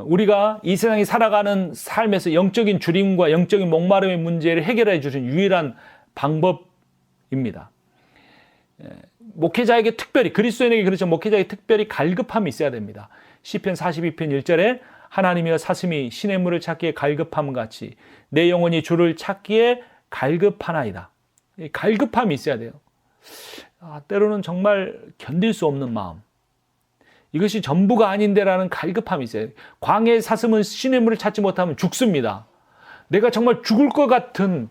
우리가 이 세상에 살아가는 삶에서 영적인 주림과 영적인 목마름의 문제를 해결해 주신 유일한 방법입니다. 목회자에게 특별히 그리스도인에게 그렇죠. 목회자에게 특별히 갈급함이 있어야 됩니다. 시편 42편 1절에 하나님이여 사슴이 시냇 물을 찾기에 갈급함 같이 내 영혼이 주를 찾기에 갈급하나이다. 갈급함이 있어야 돼요. 때로는 정말 견딜 수 없는 마음. 이것이 전부가 아닌데라는 갈급함이 있어요. 광야의 사슴은 시냇 물을 찾지 못하면 죽습니다. 내가 정말 죽을 것 같은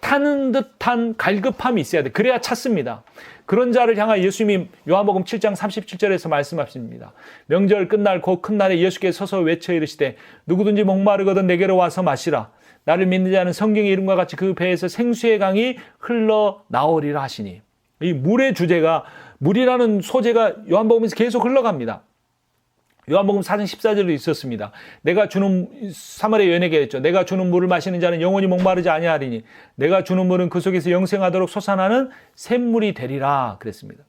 타는 듯한 갈급함이 있어야 돼. 그래야 찾습니다. 그런 자를 향하여 예수님이 요한복음 7장 37절에서 말씀하십니다. 명절 끝날 곧 큰 날에 예수께서 서서 외쳐 이르시되 누구든지 목마르거든 내게로 와서 마시라. 나를 믿는 자는 성경의 이름과 같이 그 배에서 생수의 강이 흘러나오리라 하시니. 이 물의 주제가, 물이라는 소재가 요한복음에서 계속 흘러갑니다. 요한복음 4장 14절도 있었습니다. 내가 주는, 사마리아 여인에게 했죠. 내가 주는 물을 마시는 자는 영원히 목마르지 아니하리니 내가 주는 물은 그 속에서 영생하도록 솟아나는 샘물이 되리라 그랬습니다.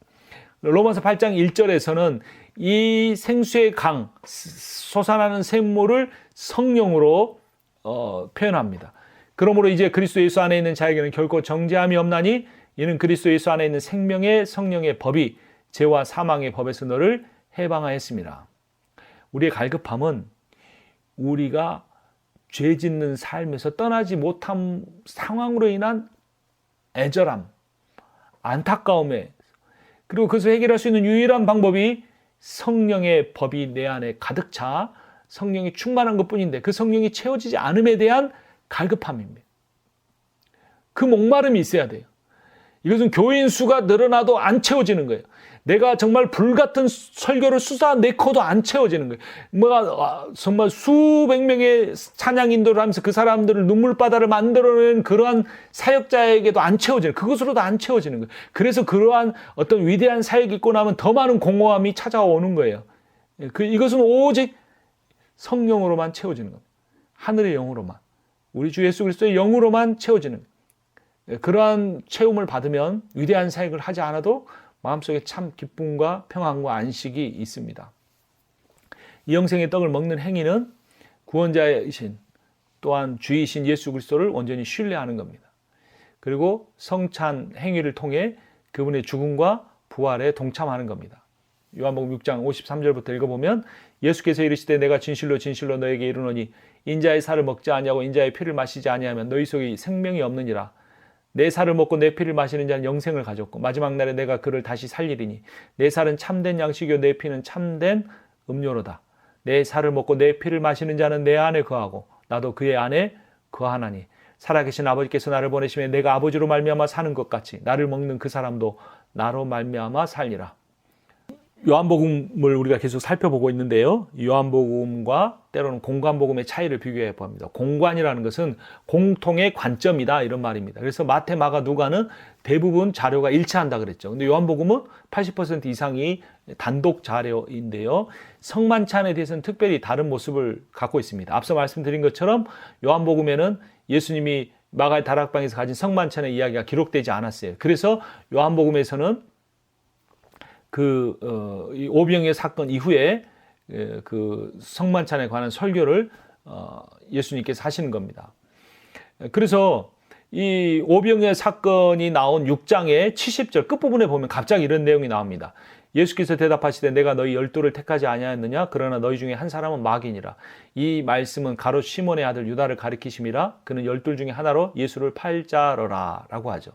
로마서 8장 1절에서는 이 생수의 강, 솟아나는 샘물을 성령으로 표현합니다. 그러므로 이제 그리스도 예수 안에 있는 자에게는 결코 정죄함이 없나니 이는 그리스도 예수 안에 있는 생명의 성령의 법이 죄와 사망의 법에서 너를 해방하였습니다. 우리의 갈급함은 우리가 죄 짓는 삶에서 떠나지 못한 상황으로 인한 애절함, 안타까움에, 그리고 그것을 해결할 수 있는 유일한 방법이 성령의 법이 내 안에 가득 차 성령이 충만한 것뿐인데 그 성령이 채워지지 않음에 대한 갈급함입니다. 그 목마름이 있어야 돼요. 이것은 교인 수가 늘어나도 안 채워지는 거예요. 내가 정말 불같은 설교를 쏟아내고도 안 채워지는 거예요. 뭐가 정말 수백 명의 찬양 인도를 하면서 그 사람들을 눈물바다를 만들어낸 그러한 사역자에게도 안 채워지는, 그것으로도 안 채워지는 거예요. 그래서 그러한 어떤 위대한 사역이 있고 나면 더 많은 공허함이 찾아오는 거예요. 이것은 오직 성령으로만 채워지는 겁니다. 하늘의 영으로만, 우리 주 예수 그리스도의 영으로만 채워지는 거예요. 그러한 체험을 받으면 위대한 사역을 하지 않아도 마음속에 참 기쁨과 평안과 안식이 있습니다. 이 영생의 떡을 먹는 행위는 구원자이신 또한 주이신 예수 그리스도를 온전히 신뢰하는 겁니다. 그리고 성찬 행위를 통해 그분의 죽음과 부활에 동참하는 겁니다. 요한복음 6장 53절부터 읽어보면 예수께서 이르시되 내가 진실로 진실로 너에게 이르노니 인자의 살을 먹지 아니하고 인자의 피를 마시지 아니하면 너희 속에 생명이 없느니라. 내 살을 먹고 내 피를 마시는 자는 영생을 가졌고 마지막 날에 내가 그를 다시 살리리니 내 살은 참된 양식이요 내 피는 참된 음료로다. 내 살을 먹고 내 피를 마시는 자는 내 안에 거하고 나도 그의 안에 거하나니 살아계신 아버지께서 나를 보내시며 내가 아버지로 말미암아 사는 것 같이 나를 먹는 그 사람도 나로 말미암아 살리라. 요한복음을 우리가 계속 살펴보고 있는데요. 요한복음과 때로는 공관복음의 차이를 비교해 봅니다. 공관이라는 것은 공통의 관점이다 이런 말입니다. 그래서 마태, 마가, 누가는 대부분 자료가 일치한다 그랬죠. 근데 요한복음은 80% 이상이 단독 자료인데요. 성만찬에 대해서는 특별히 다른 모습을 갖고 있습니다. 앞서 말씀드린 것처럼 요한복음에는 예수님이 마가의 다락방에서 가진 성만찬의 이야기가 기록되지 않았어요. 그래서 요한복음에서는 이 오병이어 사건 이후에 그 성만찬에 관한 설교를 예수님께서 하시는 겁니다. 그래서 이 오병이어 사건이 나온 6장의 70절 끝부분에 보면 갑자기 이런 내용이 나옵니다. 예수께서 대답하시되 내가 너희 12를 택하지 아니하였느냐? 그러나 너희 중에 한 사람은 마귀니라. 이 말씀은 가롯 시몬의 아들 유다를 가리키심이라. 그는 12 중에 하나로 예수를 팔자러라 라고 하죠.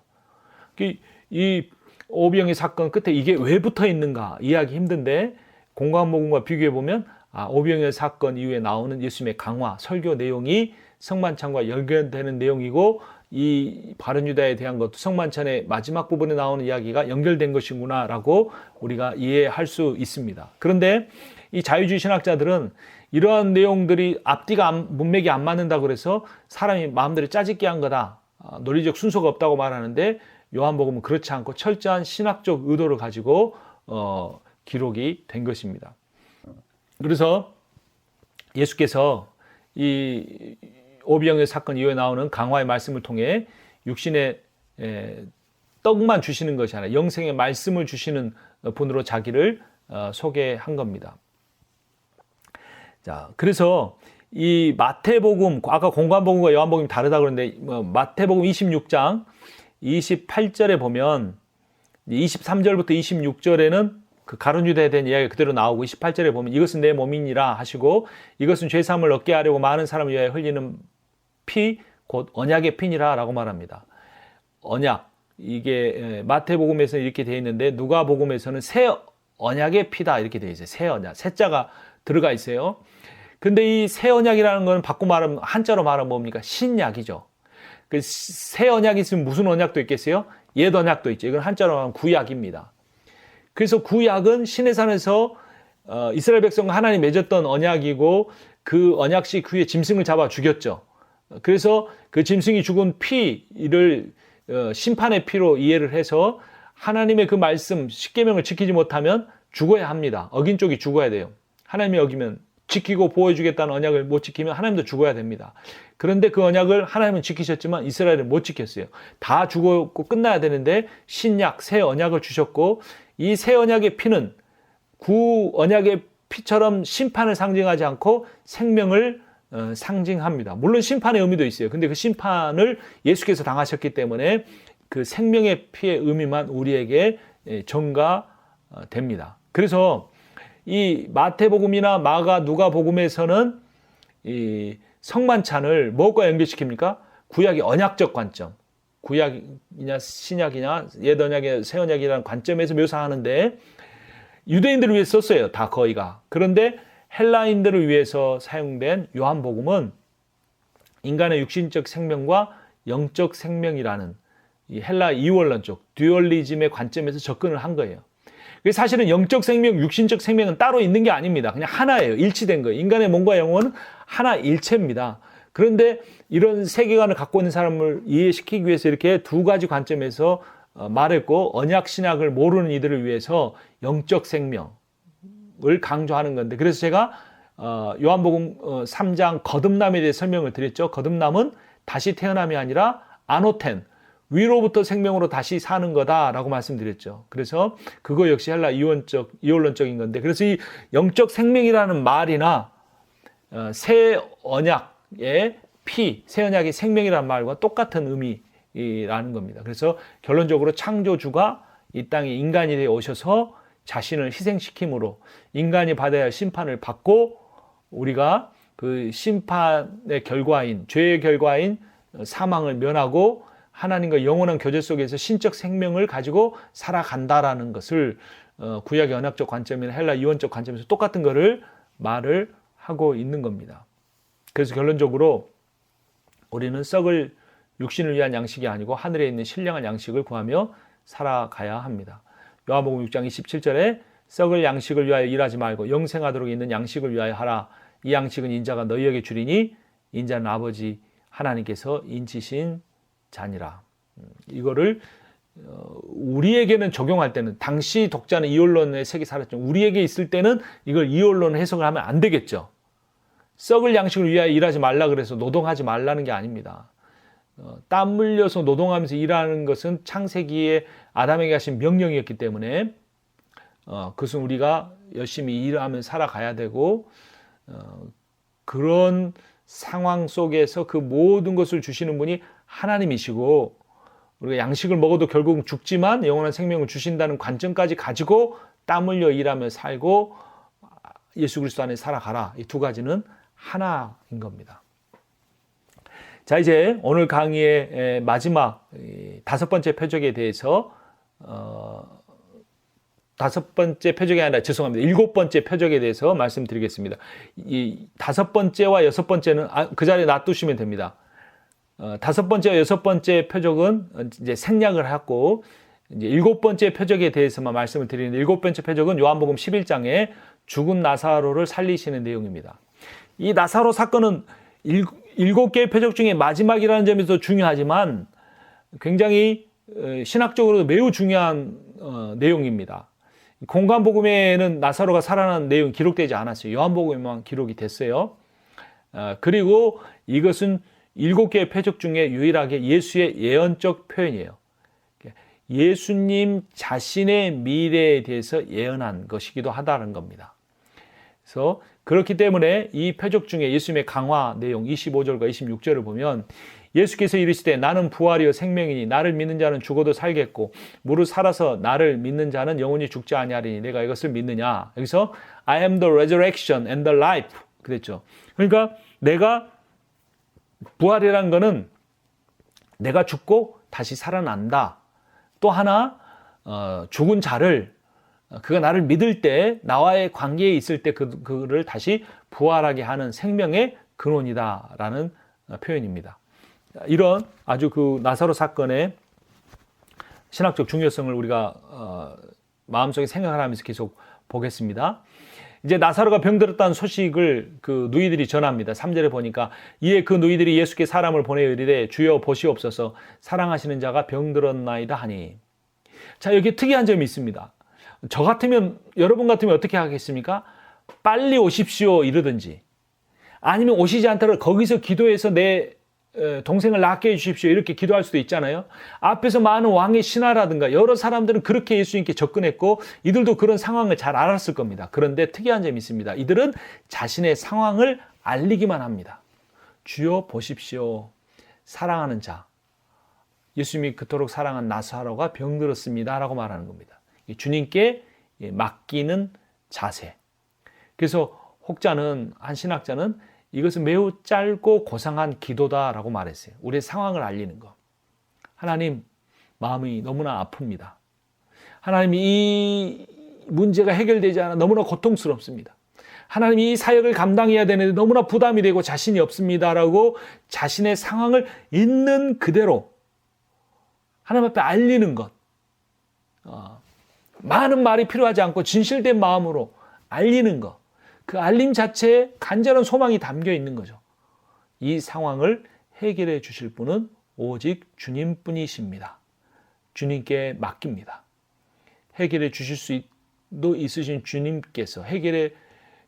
이 오병이어 사건 끝에 이게 왜 붙어 있는가 이해하기 힘든데 공관복음과 비교해 보면 오병이어 사건 이후에 나오는 예수님의 강화, 설교 내용이 성만찬과 연결되는 내용이고 이 바른 유다에 대한 것도 성만찬의 마지막 부분에 나오는 이야기가 연결된 것이구나 라고 우리가 이해할 수 있습니다. 그런데 이 자유주의 신학자들은 이러한 내용들이 앞뒤가 문맥이 안 맞는다고 그래서 사람이 마음대로 짜집기 한 거다, 논리적 순서가 없다고 말하는데 요한복음은 그렇지 않고 철저한 신학적 의도를 가지고 기록이 된 것입니다. 그래서 예수께서 이 오병이어 사건 이후에 나오는 강화의 말씀을 통해 육신의 떡만 주시는 것이 아니라 영생의 말씀을 주시는 분으로 자기를 소개한 겁니다. 자, 그래서 이 마태복음, 아까 공관복음과 요한복음이 다르다고 그러는데 마태복음 26장 28절에 보면 23절부터 26절에는 그 가룟 유다에 대한 이야기가 그대로 나오고 28절에 보면 이것은 내 몸이니라 하시고 이것은 죄사함을 얻게 하려고 많은 사람을 위하여 흘리는 피 곧 언약의 피니라 라고 말합니다. 언약, 이게 마태복음에서는 이렇게 되어 있는데 누가복음에서는 새 언약의 피다 이렇게 되어 있어요. 새 언약, 새자가 들어가 있어요. 근데 이 새 언약이라는 건 바꿔 말하면 한자로 말하면 뭡니까? 신약이죠. 그 새 언약이 있으면 무슨 언약도 있겠어요? 옛 언약도 있죠. 이건 한자로 말하면 구약입니다. 그래서 구약은 시내산에서 이스라엘 백성과 하나님 맺었던 언약이고 그 언약식 후에 짐승을 잡아 죽였죠. 그래서 그 짐승이 죽은 피를 심판의 피로 이해를 해서 하나님의 그 말씀 십계명을 지키지 못하면 죽어야 합니다. 어긴 쪽이 죽어야 돼요. 하나님이 어기면 지키고 보호해주겠다는 언약을 못 지키면 하나님도 죽어야 됩니다. 그런데 그 언약을 하나님은 지키셨지만 이스라엘은 못 지켰어요. 다 죽었고 끝나야 되는데 신약 새 언약을 주셨고 이 새 언약의 피는 구 언약의 피처럼 심판을 상징하지 않고 생명을 상징합니다. 물론 심판의 의미도 있어요. 근데 그 심판을 예수께서 당하셨기 때문에 그 생명의 피의 의미만 우리에게 전가됩니다. 그래서 이 마태복음이나 마가 누가복음에서는 이 성만찬을 무엇과 연결시킵니까? 구약의 언약적 관점, 구약이냐 신약이냐 옛 언약이냐 새 언약이라는 관점에서 묘사하는데 유대인들을 위해 썼어요. 다 거의가. 그런데 헬라인들을 위해서 사용된 요한복음은 인간의 육신적 생명과 영적 생명이라는 이 헬라 이원론적 듀얼리즘의 관점에서 접근을 한 거예요. 사실은 영적 생명, 육신적 생명은 따로 있는 게 아닙니다. 그냥 하나예요. 일치된 거예요. 인간의 몸과 영혼은 하나 일체입니다. 그런데 이런 세계관을 갖고 있는 사람을 이해시키기 위해서 이렇게 두 가지 관점에서 말했고 언약 신약을 모르는 이들을 위해서 영적 생명을 강조하는 건데 그래서 제가 요한복음 3장 거듭남에 대해 설명을 드렸죠. 거듭남은 다시 태어남이 아니라 아노텐, 위로부터 생명으로 다시 사는 거다라고 말씀드렸죠. 그래서 그거 역시 헬라 이원론적인 건데 그래서 이 영적 생명이라는 말이나 새 언약의 피, 새 언약의 생명이라는 말과 똑같은 의미라는 겁니다. 그래서 결론적으로 창조주가 이 땅에 인간이 되어 오셔서 자신을 희생시킴으로 인간이 받아야 할 심판을 받고 우리가 그 심판의 결과인 죄의 결과인 사망을 면하고 하나님과 영원한 교제 속에서 신적 생명을 가지고 살아간다라는 것을 구약의 언약적 관점이나 헬라 이원적 관점에서 똑같은 것을 말을 하고 있는 겁니다. 그래서 결론적으로 우리는 썩을 육신을 위한 양식이 아니고 하늘에 있는 신령한 양식을 구하며 살아가야 합니다. 요한복음 6장 27절에 썩을 양식을 위하여 일하지 말고 영생하도록 있는 양식을 위하여 하라. 이 양식은 인자가 너희에게 주리니 인자는 아버지 하나님께서 인치신 자니라. 이거를 우리에게는 적용할 때는 당시 독자는 이원론의 색이 살았죠. 우리에게 있을 때는 이걸 이원론 해석을 하면 안 되겠죠. 썩을 양식을 위하여 일하지 말라 그래서 노동하지 말라는 게 아닙니다. 땀 흘려서 노동하면서 일하는 것은 창세기에 아담에게 하신 명령이었기 때문에 그것은 우리가 열심히 일하면 살아가야 되고 그런 상황 속에서 그 모든 것을 주시는 분이 하나님이시고 우리가 양식을 먹어도 결국은 죽지만 영원한 생명을 주신다는 관점까지 가지고 땀 흘려 일하며 살고 예수 그리스도 안에 살아가라. 이 두 가지는 하나인 겁니다. 자, 이제 오늘 강의의 마지막 다섯 번째 표적에 대해서 다섯 번째 표적이 아니라 죄송합니다. 일곱 번째 표적에 대해서 말씀드리겠습니다. 이 다섯 번째와 여섯 번째는 그 자리에 놔두시면 됩니다. 다섯 번째와 여섯 번째 표적은 이제 생략을 하고 이제 일곱 번째 표적에 대해서만 말씀을 드리는데 일곱 번째 표적은 요한복음 11장에 죽은 나사로를 살리시는 내용입니다. 이 나사로 사건은 일곱 개의 표적 중에 마지막이라는 점에서 중요하지만 굉장히 신학적으로도 매우 중요한 내용입니다. 공관복음에는 나사로가 살아난 내용이 기록되지 않았어요. 요한복음에만 기록이 됐어요. 그리고 이것은 일곱 개의 표적 중에 유일하게 예수의 예언적 표현이에요. 예수님 자신의 미래에 대해서 예언한 것이기도 하다는 겁니다. 그래서 그렇기 때문에 이 표적 중에 예수님의 강화 내용 25절과 26절을 보면 예수께서 이르시되 나는 부활이요 생명이니 나를 믿는 자는 죽어도 살겠고 무릇 살아서 나를 믿는 자는 영원히 죽지 아니하리니 내가 이것을 믿느냐. 여기서 I am the resurrection and the life 그랬죠. 그러니까 내가 부활이라는 거는 내가 죽고 다시 살아난다. 또 하나 죽은 자를 그가 나를 믿을 때 나와의 관계에 있을 때 그를 다시 부활하게 하는 생명의 근원이다라는 표현입니다. 이런 아주 그 나사로 사건의 신학적 중요성을 우리가 마음속에 생각을 하면서 계속 보겠습니다. 이제 나사로가 병들었다는 소식을 그 누이들이 전합니다. 3절에 보니까 이에 그 누이들이 예수께 사람을 보내어 이르되 주여 보시옵소서 사랑하시는 자가 병들었나이다 하니. 자, 여기 특이한 점이 있습니다. 저 같으면, 여러분 같으면 어떻게 하겠습니까? 빨리 오십시오 이러든지, 아니면 오시지 않더라도 거기서 기도해서 내 동생을 낫게 해주십시오 이렇게 기도할 수도 있잖아요. 앞에서 많은 왕의 신하라든가 여러 사람들은 그렇게 예수님께 접근했고 이들도 그런 상황을 잘 알았을 겁니다. 그런데 특이한 점이 있습니다. 이들은 자신의 상황을 알리기만 합니다. 주여 보십시오, 사랑하는 자, 예수님이 그토록 사랑한 나사로가 병들었습니다 라고 말하는 겁니다. 주님께 맡기는 자세. 그래서 혹자는, 한 신학자는 이것은 매우 짧고 고상한 기도다라고 말했어요. 우리의 상황을 알리는 것. 하나님, 마음이 너무나 아픕니다. 하나님, 이 문제가 해결되지 않아 너무나 고통스럽습니다. 하나님, 이 사역을 감당해야 되는데 너무나 부담이 되고 자신이 없습니다라고 자신의 상황을 있는 그대로 하나님 앞에 알리는 것. 많은 말이 필요하지 않고 진실된 마음으로 알리는 것. 그 알림 자체에 간절한 소망이 담겨 있는 거죠. 이 상황을 해결해 주실 분은 오직 주님뿐이십니다. 주님께 맡깁니다. 해결해 주실 수도 있으신 주님께서 해결해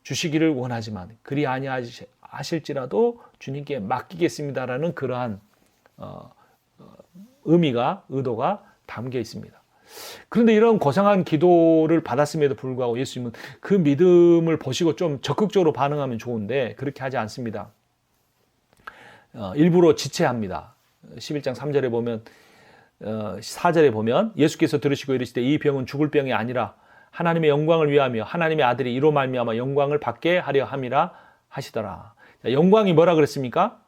주시기를 원하지만 그리 아니하실지라도 주님께 맡기겠습니다라는 그러한 의도가 담겨 있습니다. 그런데 이런 고상한 기도를 받았음에도 불구하고 예수님은 그 믿음을 보시고 좀 적극적으로 반응하면 좋은데 그렇게 하지 않습니다. 일부러 지체합니다. 11장 3절에 보면, 4절에 보면 예수께서 들으시고 이르시되 이 병은 죽을 병이 아니라 하나님의 영광을 위하며 하나님의 아들이 이로 말미암아 영광을 받게 하려 함이라 하시더라. 영광이 뭐라 그랬습니까?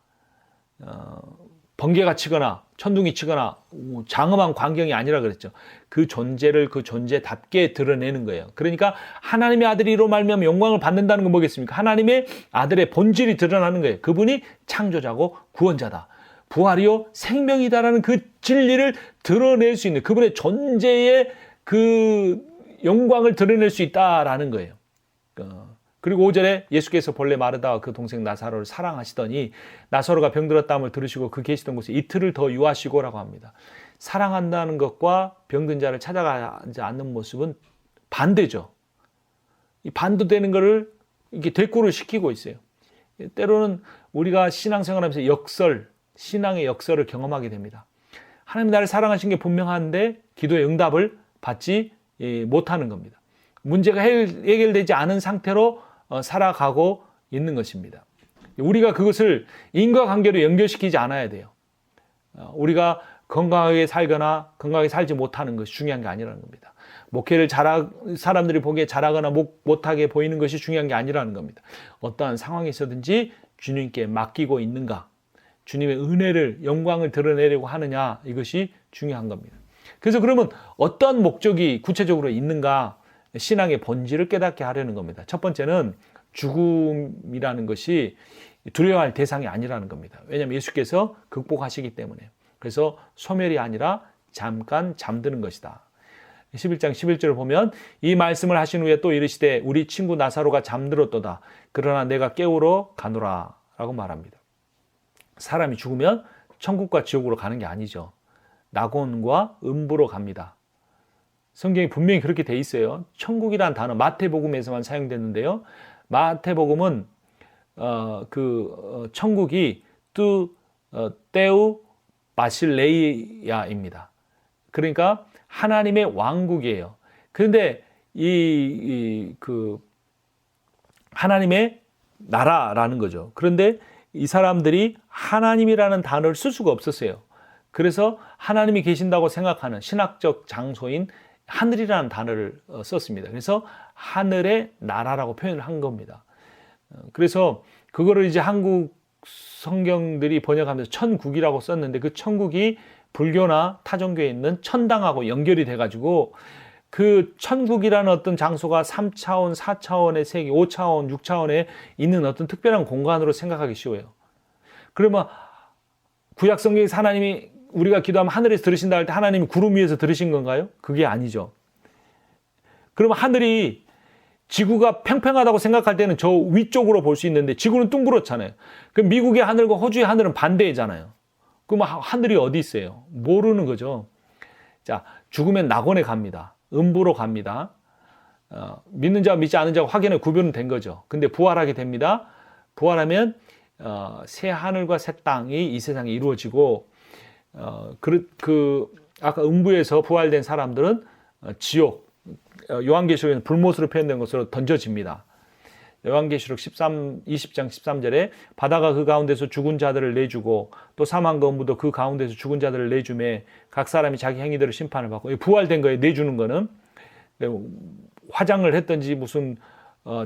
번개가 치거나 천둥이 치거나 장엄한 광경이 아니라 그랬죠. 그 존재를 그 존재답게 드러내는 거예요. 그러니까 하나님의 아들이 이로 말미암아 영광을 받는다는 건 뭐겠습니까? 하나님의 아들의 본질이 드러나는 거예요. 그분이 창조자고 구원자다, 부활이요 생명이다라는 그 진리를 드러낼 수 있는, 그분의 존재의 그 영광을 드러낼 수 있다라는 거예요. 그리고 5절에 예수께서 본래 마르다와 그 동생 나사로를 사랑하시더니 나사로가 병들었다함을 들으시고 그 계시던 곳에 이틀을 더 유하시고라고 합니다. 사랑한다는 것과 병든 자를 찾아가지 않는 모습은 반대죠. 이 반대되는 것을 이렇게 대꾸를 시키고 있어요. 때로는 우리가 신앙생활하면서 신앙의 역설을 경험하게 됩니다. 하나님 나를 사랑하신 게 분명한데 기도의 응답을 받지 못하는 겁니다. 문제가 해결되지 않은 상태로 살아가고 있는 것입니다. 우리가 그것을 인과관계로 연결시키지 않아야 돼요. 우리가 건강하게 살거나 건강하게 살지 못하는 것이 중요한 게 아니라는 겁니다. 목회를 사람들이 보기에 잘하거나 못하게 보이는 것이 중요한 게 아니라는 겁니다. 어떠한 상황에 있어든지 주님께 맡기고 있는가, 주님의 은혜를, 영광을 드러내려고 하느냐, 이것이 중요한 겁니다. 그래서 그러면 어떤 목적이 구체적으로 있는가, 신앙의 본질을 깨닫게 하려는 겁니다. 첫 번째는 죽음이라는 것이 두려워할 대상이 아니라는 겁니다. 왜냐하면 예수께서 극복하시기 때문에. 그래서 소멸이 아니라 잠깐 잠드는 것이다. 11장 11절을 보면 이 말씀을 하신 후에 또 이르시되 우리 친구 나사로가 잠들었도다. 그러나 내가 깨우러 가노라 라고 말합니다. 사람이 죽으면 천국과 지옥으로 가는 게 아니죠. 낙원과 음부로 갑니다. 성경이 분명히 그렇게 돼 있어요. 천국이라는 단어 마태복음에서만 사용됐는데요. 마태복음은 천국이 테우 바실레이아입니다. 그러니까 하나님의 왕국이에요. 그런데 하나님의 나라라는 거죠. 그런데 이 사람들이 하나님이라는 단어를 쓸 수가 없었어요. 그래서 하나님이 계신다고 생각하는 신학적 장소인 하늘이라는 단어를 썼습니다. 그래서 하늘의 나라라고 표현을 한 겁니다. 그래서 그거를 이제 한국 성경들이 번역하면서 천국이라고 썼는데 그 천국이 불교나 타종교에 있는 천당하고 연결이 돼가지고 그 천국이라는 어떤 장소가 3차원, 4차원의 세계, 5차원, 6차원에 있는 어떤 특별한 공간으로 생각하기 쉬워요. 그러면 구약 성경에서 하나님이 우리가 기도하면 하늘에서 들으신다 할 때 하나님이 구름 위에서 들으신 건가요? 그게 아니죠. 그러면 하늘이 지구가 평평하다고 생각할 때는 저 위쪽으로 볼 수 있는데 지구는 둥그렇잖아요. 그럼 미국의 하늘과 호주의 하늘은 반대잖아요. 그럼 하늘이 어디 있어요? 모르는 거죠. 자, 죽으면 낙원에 갑니다. 음부로 갑니다. 믿는 자와 믿지 않는 자와 확연히 구별은 된 거죠. 근데 부활하게 됩니다. 부활하면 새 하늘과 새 땅이 이 세상에 이루어지고 아까 음부에서 부활된 사람들은 지옥, 요한계시록에는 불못으로 표현된 것으로 던져집니다. 요한계시록 20장 13절에 바다가 그 가운데서 죽은 자들을 내주고 또 사망과 음부도 그 가운데서 죽은 자들을 내주매 각 사람이 자기 행위대로 심판을 받고, 부활된 거에 내주는 거는 화장을 했든지 무슨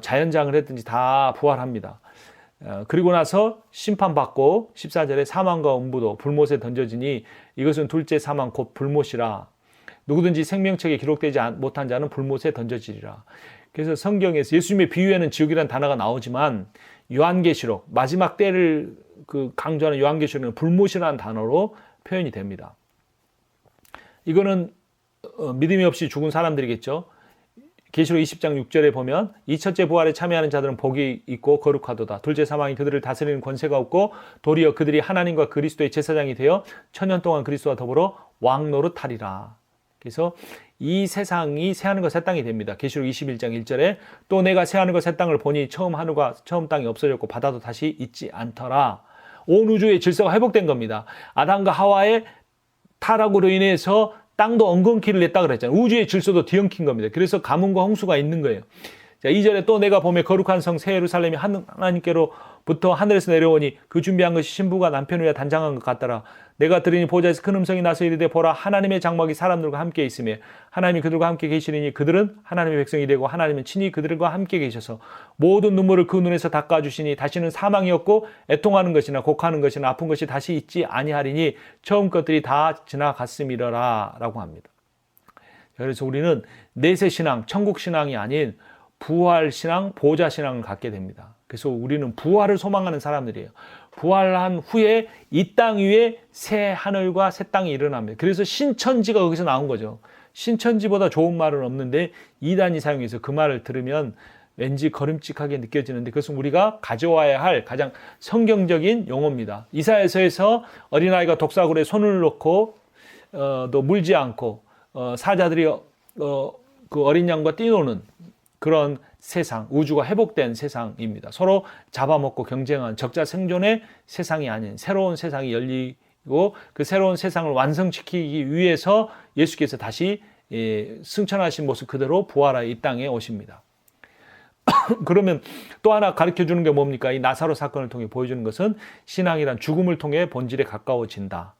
자연장을 했든지 다 부활합니다. 그리고 나서 심판받고 14절에 사망과 음부도 불못에 던져지니 이것은 둘째 사망 곧 불못이라. 누구든지 생명책에 기록되지 못한 자는 불못에 던져지리라. 그래서 성경에서 예수님의 비유에는 지옥이라는 단어가 나오지만 요한계시록 마지막 때를 강조하는 요한계시록은 불못이라는 단어로 표현이 됩니다. 이거는 믿음이 없이 죽은 사람들이겠죠. 계시록 20장 6절에 보면 이 첫째 부활에 참여하는 자들은 복이 있고 거룩하도다. 둘째 사망이 그들을 다스리는 권세가 없고 도리어 그들이 하나님과 그리스도의 제사장이 되어 천년 동안 그리스도와 더불어 왕노릇하리라. 그래서 이 세상이 새하늘과 새 땅이 됩니다. 계시록 21장 1절에 또 내가 새하늘과 새 땅을 보니 처음 하늘과 처음 땅이 없어졌고 바다도 다시 있지 않더라. 온 우주의 질서가 회복된 겁니다. 아담과 하와의 타락으로 인해서 땅도 엉겅퀴를 냈다 그랬잖아요. 우주의 질서도 뒤엉킨 겁니다. 그래서 가뭄과 홍수가 있는 거예요. 자, 2절에 또 내가 보매 거룩한 성 새 예루살렘이 하나님께로부터 하늘에서 내려오니 그 준비한 것이 신부가 남편을 위하여 단장한 것 같더라. 내가 들으니 보좌에서 큰 음성이 나서 이르되 보라 하나님의 장막이 사람들과 함께 있으며 하나님이 그들과 함께 계시리니 그들은 하나님의 백성이 되고 하나님은 친히 그들과 함께 계셔서 모든 눈물을 그 눈에서 닦아주시니 다시는 사망이 없고 애통하는 것이나 곡하는 것이나 아픈 것이 다시 있지 아니하리니 처음 것들이 다 지나갔음이러라 라고 합니다. 그래서 우리는 내세신앙, 천국신앙이 아닌 부활신앙, 보좌신앙을 갖게 됩니다. 그래서 우리는 부활을 소망하는 사람들이에요. 부활한 후에 이 땅 위에 새 하늘과 새 땅이 일어납니다. 그래서 신천지가 거기서 나온 거죠. 신천지보다 좋은 말은 없는데 이단이 사용해서 그 말을 들으면 왠지 거름직하게 느껴지는데 그것은 우리가 가져와야 할 가장 성경적인 용어입니다. 이사야서에서 어린아이가 독사굴에 손을 놓고 또 물지 않고 사자들이 그 어린 양과 뛰노는 그런 세상, 우주가 회복된 세상입니다. 서로 잡아먹고 경쟁한 적자 생존의 세상이 아닌 새로운 세상이 열리고 그 새로운 세상을 완성시키기 위해서 예수께서 다시 승천하신 모습 그대로 부활하여 이 땅에 오십니다. 그러면 또 하나 가르쳐주는 게 뭡니까? 이 나사로 사건을 통해 보여주는 것은 신앙이란 죽음을 통해 본질에 가까워진다.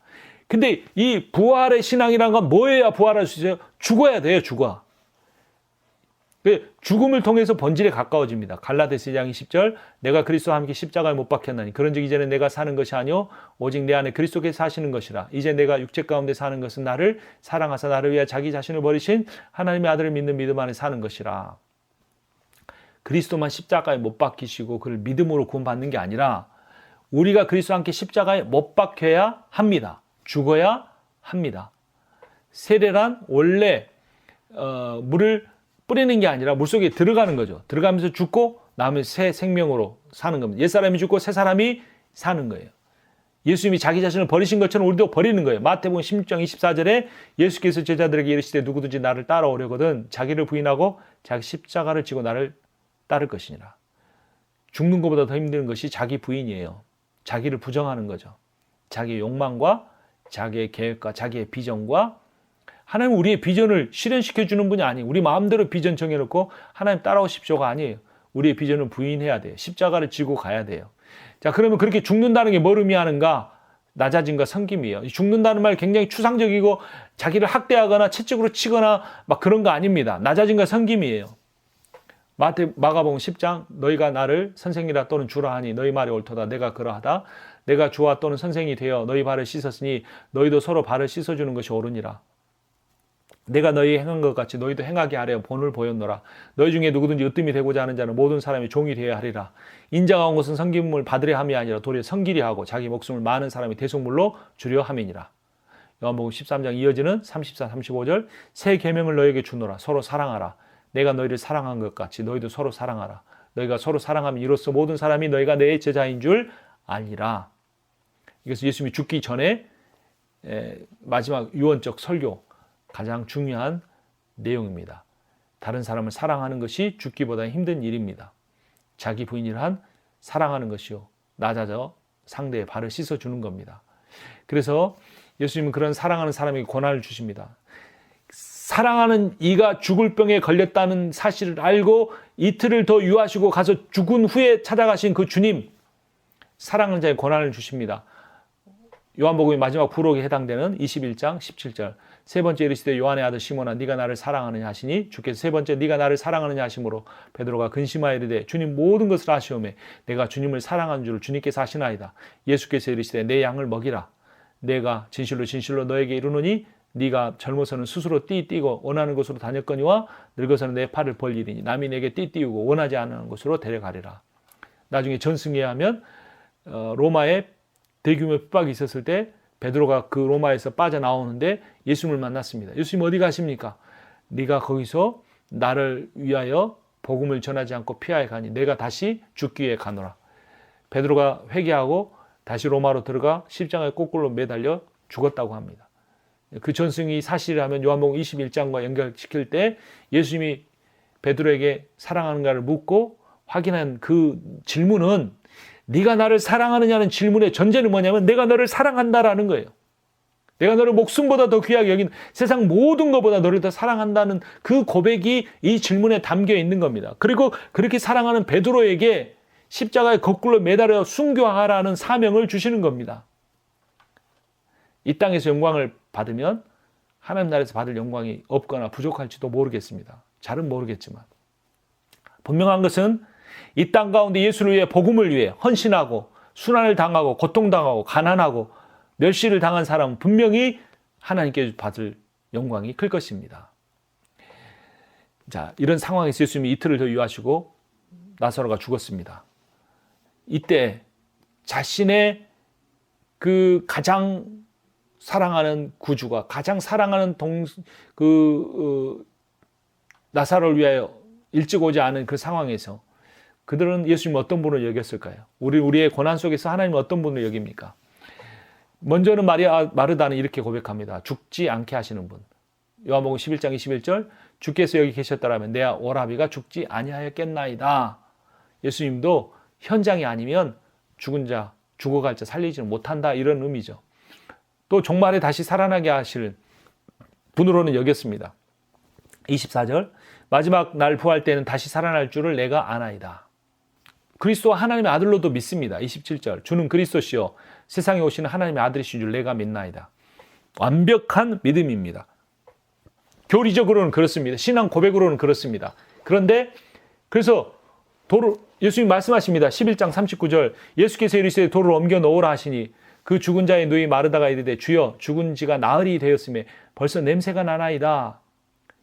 근데 이 부활의 신앙이란 건 뭐해야 부활할 수 있어요? 죽어야 돼요, 죽어. 죽음을 통해서 본질에 가까워집니다. 갈라디아서 2장 20절 내가 그리스도와 함께 십자가에 못 박혔나니 그런즉 이제는 내가 사는 것이 아니요 오직 내 안에 그리스도께서 사시는 것이라. 이제 내가 육체 가운데 사는 것은 나를 사랑하사 나를 위하여 자기 자신을 버리신 하나님의 아들을 믿는 믿음 안에 사는 것이라. 그리스도만 십자가에 못 박히시고 그를 믿음으로 구원받는 게 아니라 우리가 그리스도와 함께 십자가에 못 박혀야 합니다. 죽어야 합니다. 세례란 원래 물을 뿌리는 게 아니라 물속에 들어가는 거죠. 들어가면서 죽고 나면 새 생명으로 사는 겁니다. 옛사람이 죽고 새 사람이 사는 거예요. 예수님이 자기 자신을 버리신 것처럼 우리도 버리는 거예요. 마태복음 16장 24절에 예수께서 제자들에게 이르시되 누구든지 나를 따라오려거든 자기를 부인하고 자기 십자가를 지고 나를 따를 것이니라. 죽는 것보다 더 힘든 것이 자기 부인이에요. 자기를 부정하는 거죠. 자기의 욕망과 자기의 계획과 자기의 비전과 하나님은 우리의 비전을 실현시켜주는 분이 아니에요. 우리 마음대로 비전 정해놓고 하나님 따라오십시오가 아니에요. 우리의 비전을 부인해야 돼요. 십자가를 지고 가야 돼요. 자, 그러면 그렇게 죽는다는 게 뭘 의미하는가? 낮아짐과 섬김이에요. 죽는다는 말 굉장히 추상적이고 자기를 학대하거나 채찍으로 치거나 막 그런 거 아닙니다. 낮아짐과 섬김이에요. 마가복음 10장 너희가 나를 선생이라 또는 주라 하니 너희 말이 옳도다. 내가 그러하다. 내가 주와 또는 선생이 되어 너희 발을 씻었으니 너희도 서로 발을 씻어주는 것이 옳으니라. 내가 너희 행한 것 같이 너희도 행하게 하려 본을 보였노라. 너희 중에 누구든지 으뜸이 되고자 하는 자는 모든 사람이 종이 되어야 하리라. 인자가 온 것은 섬김을 받으려 함이 아니라 도리어 섬기려 하고 자기 목숨을 많은 사람이 대속물로 주려 함이니라. 요한복음 13장 이어지는 34, 35절 새 계명을 너희에게 주노라. 서로 사랑하라. 내가 너희를 사랑한 것 같이 너희도 서로 사랑하라. 너희가 서로 사랑하면 이로써 모든 사람이 너희가 내 제자인 줄 알리라. 이것은 예수님이 죽기 전에 마지막 유언적 설교 가장 중요한 내용입니다. 다른 사람을 사랑하는 것이 죽기보다 힘든 일입니다. 자기 부인이란 사랑하는 것이요 나 자저 상대의 발을 씻어주는 겁니다. 그래서 예수님은 그런 사랑하는 사람에게 권한을 주십니다. 사랑하는 이가 죽을 병에 걸렸다는 사실을 알고 이틀을 더 유하시고 가서 죽은 후에 찾아가신 그 주님, 사랑하는 자의 권한을 주십니다. 요한복음의 마지막 부록에 해당되는 21장 17절. 세 번째 이르시되 요한의 아들 시몬아 네가 나를 사랑하느냐 하시니 주께서 세 번째 네가 나를 사랑하느냐 하심으로 베드로가 근심하여 이르되 주님 모든 것을 아시오매 내가 주님을 사랑하는 줄을 주님께서 아시나이다. 예수께서 이르시되 내 양을 먹이라. 내가 진실로 진실로 너에게 이르노니 네가 젊어서는 스스로 띠띠고 원하는 곳으로 다녔거니와 늙어서는 내 팔을 벌리리니 남이 내게 띠띠우고 원하지 않는 곳으로 데려가리라. 나중에 전승에 하면 로마에 대규모 핍박이 있었을 때 베드로가 그 로마에서 빠져나오는데 예수님을 만났습니다. 예수님 어디 가십니까? 네가 거기서 나를 위하여 복음을 전하지 않고 피하여 가니 내가 다시 죽기 위해 가노라. 베드로가 회개하고 다시 로마로 들어가 십자가에 거꾸로 매달려 죽었다고 합니다. 그 전승이 사실이라면 요한복음 21장과 연결시킬 때 예수님이 베드로에게 사랑하는가를 묻고 확인한 그 질문은 네가 나를 사랑하느냐는 질문의 전제는 뭐냐면 내가 너를 사랑한다라는 거예요. 내가 너를 목숨보다 더 귀하게 여긴 세상 모든 것보다 너를 더 사랑한다는 그 고백이 이 질문에 담겨 있는 겁니다. 그리고 그렇게 사랑하는 베드로에게 십자가에 거꾸로 매달려 순교하라는 사명을 주시는 겁니다. 이 땅에서 영광을 받으면 하나님 나라에서 받을 영광이 없거나 부족할지도 모르겠습니다. 잘은 모르겠지만 분명한 것은 이 땅 가운데 예수를 위해 복음을 위해 헌신하고 순환을 당하고 고통당하고 가난하고 멸시를 당한 사람은 분명히 하나님께 받을 영광이 클 것입니다. 자, 이런 상황에서 예수님이 이틀을 더 유하시고 나사로가 죽었습니다. 이때 자신의 그 가장 사랑하는 구주가 가장 사랑하는 나사로를 위하여 일찍 오지 않은 그 상황에서 그들은 예수님 어떤 분을 여겼을까요? 우리의 고난 속에서 하나님은 어떤 분을 여깁니까? 먼저는 마르다는 이렇게 고백합니다. 죽지 않게 하시는 분. 요한복음 11장 21절 주께서 여기 계셨더라면 내 오라비가 죽지 아니하였겠나이다. 예수님도 현장이 아니면 죽은 자, 죽어갈 자 살리지는 못한다 이런 의미죠. 또 종말에 다시 살아나게 하실 분으로는 여겼습니다. 24절 마지막 날 부활 때는 다시 살아날 줄을 내가 아나이다. 그리스도와 하나님의 아들로도 믿습니다. 27절 주는 그리스도시요 세상에 오시는 하나님의 아들이신 줄 내가 믿나이다. 완벽한 믿음입니다. 교리적으로는 그렇습니다. 신앙 고백으로는 그렇습니다. 그런데 그래서 예수님 말씀하십니다. 11장 39절 예수께서 이르시되 돌을 옮겨 놓으라 하시니 그 죽은 자의 누이 마르다가 이르되 주여 죽은 지가 나흘이 되었음에 벌써 냄새가 나나이다.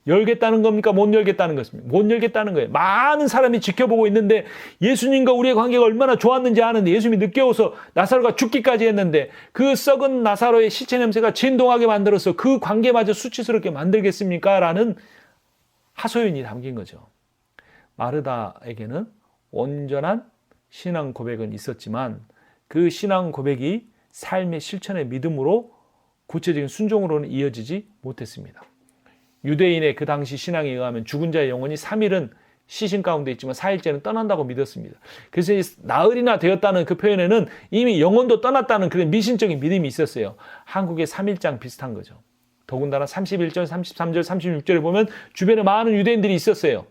열겠다는 겁니까? 못 열겠다는 것입니까? 못 열겠다는 거예요. 많은 사람이 지켜보고 있는데 예수님과 우리의 관계가 얼마나 좋았는지 아는데 예수님이 늦게 오서 나사로가 죽기까지 했는데 그 썩은 나사로의 시체 냄새가 진동하게 만들어서 그 관계마저 수치스럽게 만들겠습니까? 라는 하소연이 담긴 거죠. 마르다에게는 온전한 신앙 고백은 있었지만 그 신앙 고백이 삶의 실천의 믿음으로 구체적인 순종으로는 이어지지 못했습니다. 유대인의 그 당시 신앙에 의하면 죽은 자의 영혼이 3일은 시신 가운데 있지만 4일째는 떠난다고 믿었습니다. 그래서 나흘이나 되었다는 그 표현에는 이미 영혼도 떠났다는 그런 미신적인 믿음이 있었어요. 한국의 3일장 비슷한 거죠. 더군다나 31절, 33절, 36절에 보면 주변에 많은 유대인들이 있었어요.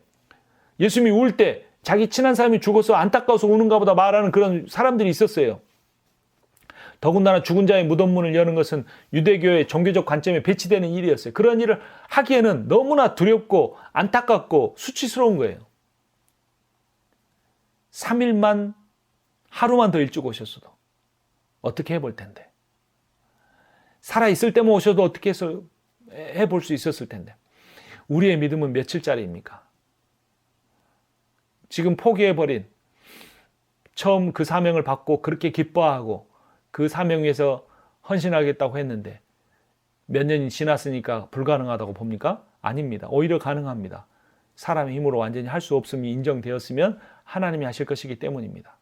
예수님이 울 때 자기 친한 사람이 죽어서 안타까워서 우는가 보다 말하는 그런 사람들이 있었어요. 더군다나 죽은 자의 무덤문을 여는 것은 유대교의 종교적 관점에 배치되는 일이었어요. 그런 일을 하기에는 너무나 두렵고 안타깝고 수치스러운 거예요. 3일만 하루만 더 일찍 오셨어도 어떻게 해볼 텐데. 살아있을 때만 오셔도 어떻게 해서 해볼 수 있었을 텐데. 우리의 믿음은 며칠짜리입니까? 지금 포기해버린 처음 그 사명을 받고 그렇게 기뻐하고 그 사명 위해서 헌신하겠다고 했는데 몇 년이 지났으니까 불가능하다고 봅니까? 아닙니다. 오히려 가능합니다. 사람의 힘으로 완전히 할 수 없음이 인정되었으면 하나님이 하실 것이기 때문입니다.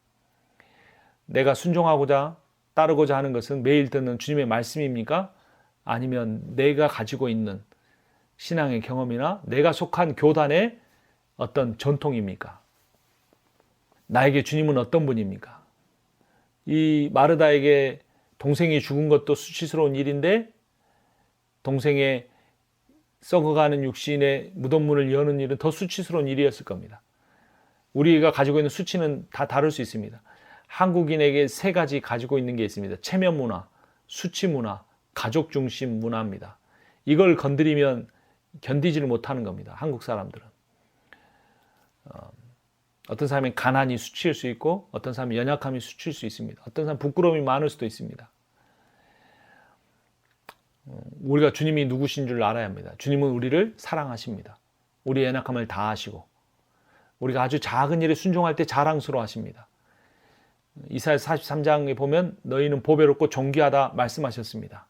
내가 순종하고자 따르고자 하는 것은 매일 듣는 주님의 말씀입니까? 아니면 내가 가지고 있는 신앙의 경험이나 내가 속한 교단의 어떤 전통입니까? 나에게 주님은 어떤 분입니까? 이 마르다에게 동생이 죽은 것도 수치스러운 일인데 동생의 썩어가는 육신의 무덤문을 여는 일은 더 수치스러운 일이었을 겁니다. 우리가 가지고 있는 수치는 다 다를 수 있습니다. 한국인에게 세 가지 가지고 있는 게 있습니다. 체면 문화, 수치 문화, 가족 중심 문화입니다. 이걸 건드리면 견디지를 못하는 겁니다. 한국 사람들은. 어떤 사람이 가난이 수치일 수 있고 어떤 사람이 연약함이 수치일 수 있습니다. 어떤 사람은 부끄러움이 많을 수도 있습니다. 우리가 주님이 누구신 줄 알아야 합니다. 주님은 우리를 사랑하십니다. 우리의 연약함을 다 아시고 우리가 아주 작은 일에 순종할 때 자랑스러워 하십니다. 이사야 43장에 보면 너희는 보배롭고 존귀하다 말씀하셨습니다.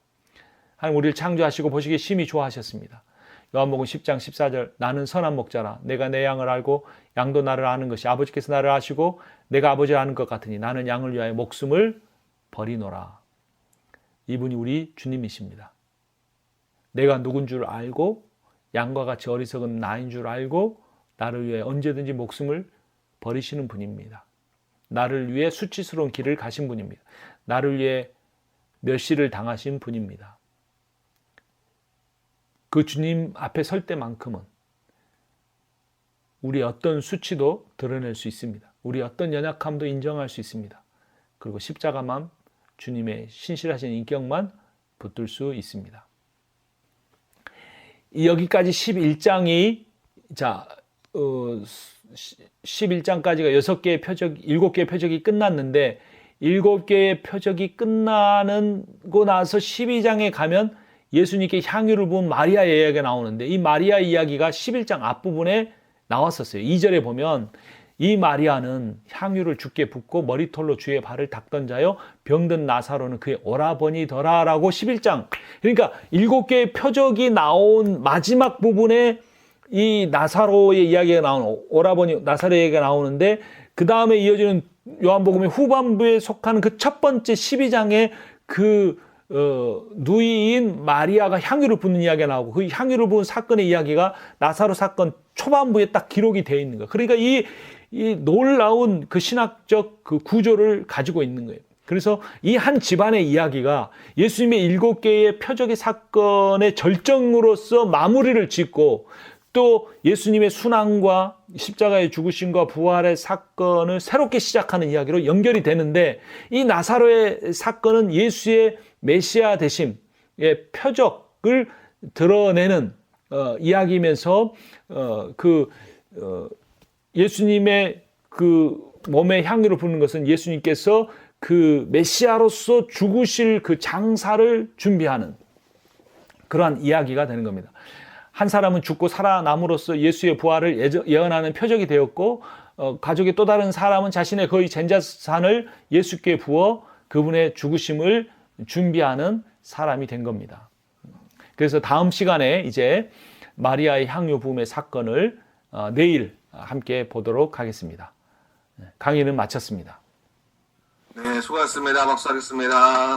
하나님 우리를 창조하시고 보시기에 심히 좋아하셨습니다. 요한복음 10장 14절 나는 선한 목자라 내가 내 양을 알고 양도 나를 아는 것이 아버지께서 나를 아시고 내가 아버지를 아는 것 같으니 나는 양을 위하여 목숨을 버리노라. 이분이 우리 주님이십니다. 내가 누군 줄 알고 양과 같이 어리석은 나인 줄 알고 나를 위해 언제든지 목숨을 버리시는 분입니다. 나를 위해 수치스러운 길을 가신 분입니다. 나를 위해 멸시를 당하신 분입니다. 그 주님 앞에 설 때만큼은 우리의 어떤 수치도 드러낼 수 있습니다. 우리의 어떤 연약함도 인정할 수 있습니다. 그리고 십자가만 주님의 신실하신 인격만 붙들 수 있습니다. 여기까지 11장이 11장까지가 6개의 표적, 7개의 표적이 끝났는데 7개의 표적이 끝나고 나서 12장에 가면 예수님께 향유를 부은 마리아의 이야기가 나오는데 이 마리아 이야기가 11장 앞부분에 나왔었어요. 2절에 보면 이 마리아는 향유를 주께 붓고 머리털로 주의 발을 닦던 자요 병든 나사로는 그의 오라버니더라 라고 11장 그러니까 7개의 표적이 나온 마지막 부분에 이 나사로의 이야기가 나오는 오라버니 나사로의 이야기가 나오는데 그 다음에 이어지는 요한복음의 후반부에 속하는 그 첫 번째 12장에 그 누이인 마리아가 향유를 붓는 이야기가 나오고 그 향유를 부은 사건의 이야기가 나사로 사건 초반부에 딱 기록이 되어 있는 거예요. 그러니까 이 놀라운 그 신학적 그 구조를 가지고 있는 거예요. 그래서 이 한 집안의 이야기가 예수님의 7개의 표적의 사건의 절정으로서 마무리를 짓고 또 예수님의 순환과 십자가의 죽으심과 부활의 사건을 새롭게 시작하는 이야기로 연결이 되는데 이 나사로의 사건은 예수의 메시아 되심의 표적을 드러내는 이야기이면서 예수님의 그 몸에 향유를 부는 것은 예수님께서 그 메시아로서 죽으실 그 장사를 준비하는 그러한 이야기가 되는 겁니다. 한 사람은 죽고 살아남으로써 예수의 부활을 예언하는 표적이 되었고 가족의 또 다른 사람은 자신의 거의 전 재산을 예수께 부어 그분의 죽으심을 준비하는 사람이 된 겁니다. 그래서 다음 시간에 이제 마리아의 향유 부음의 사건을 내일 함께 보도록 하겠습니다. 강의는 마쳤습니다. 네, 수고하셨습니다. 박수 하겠습니다.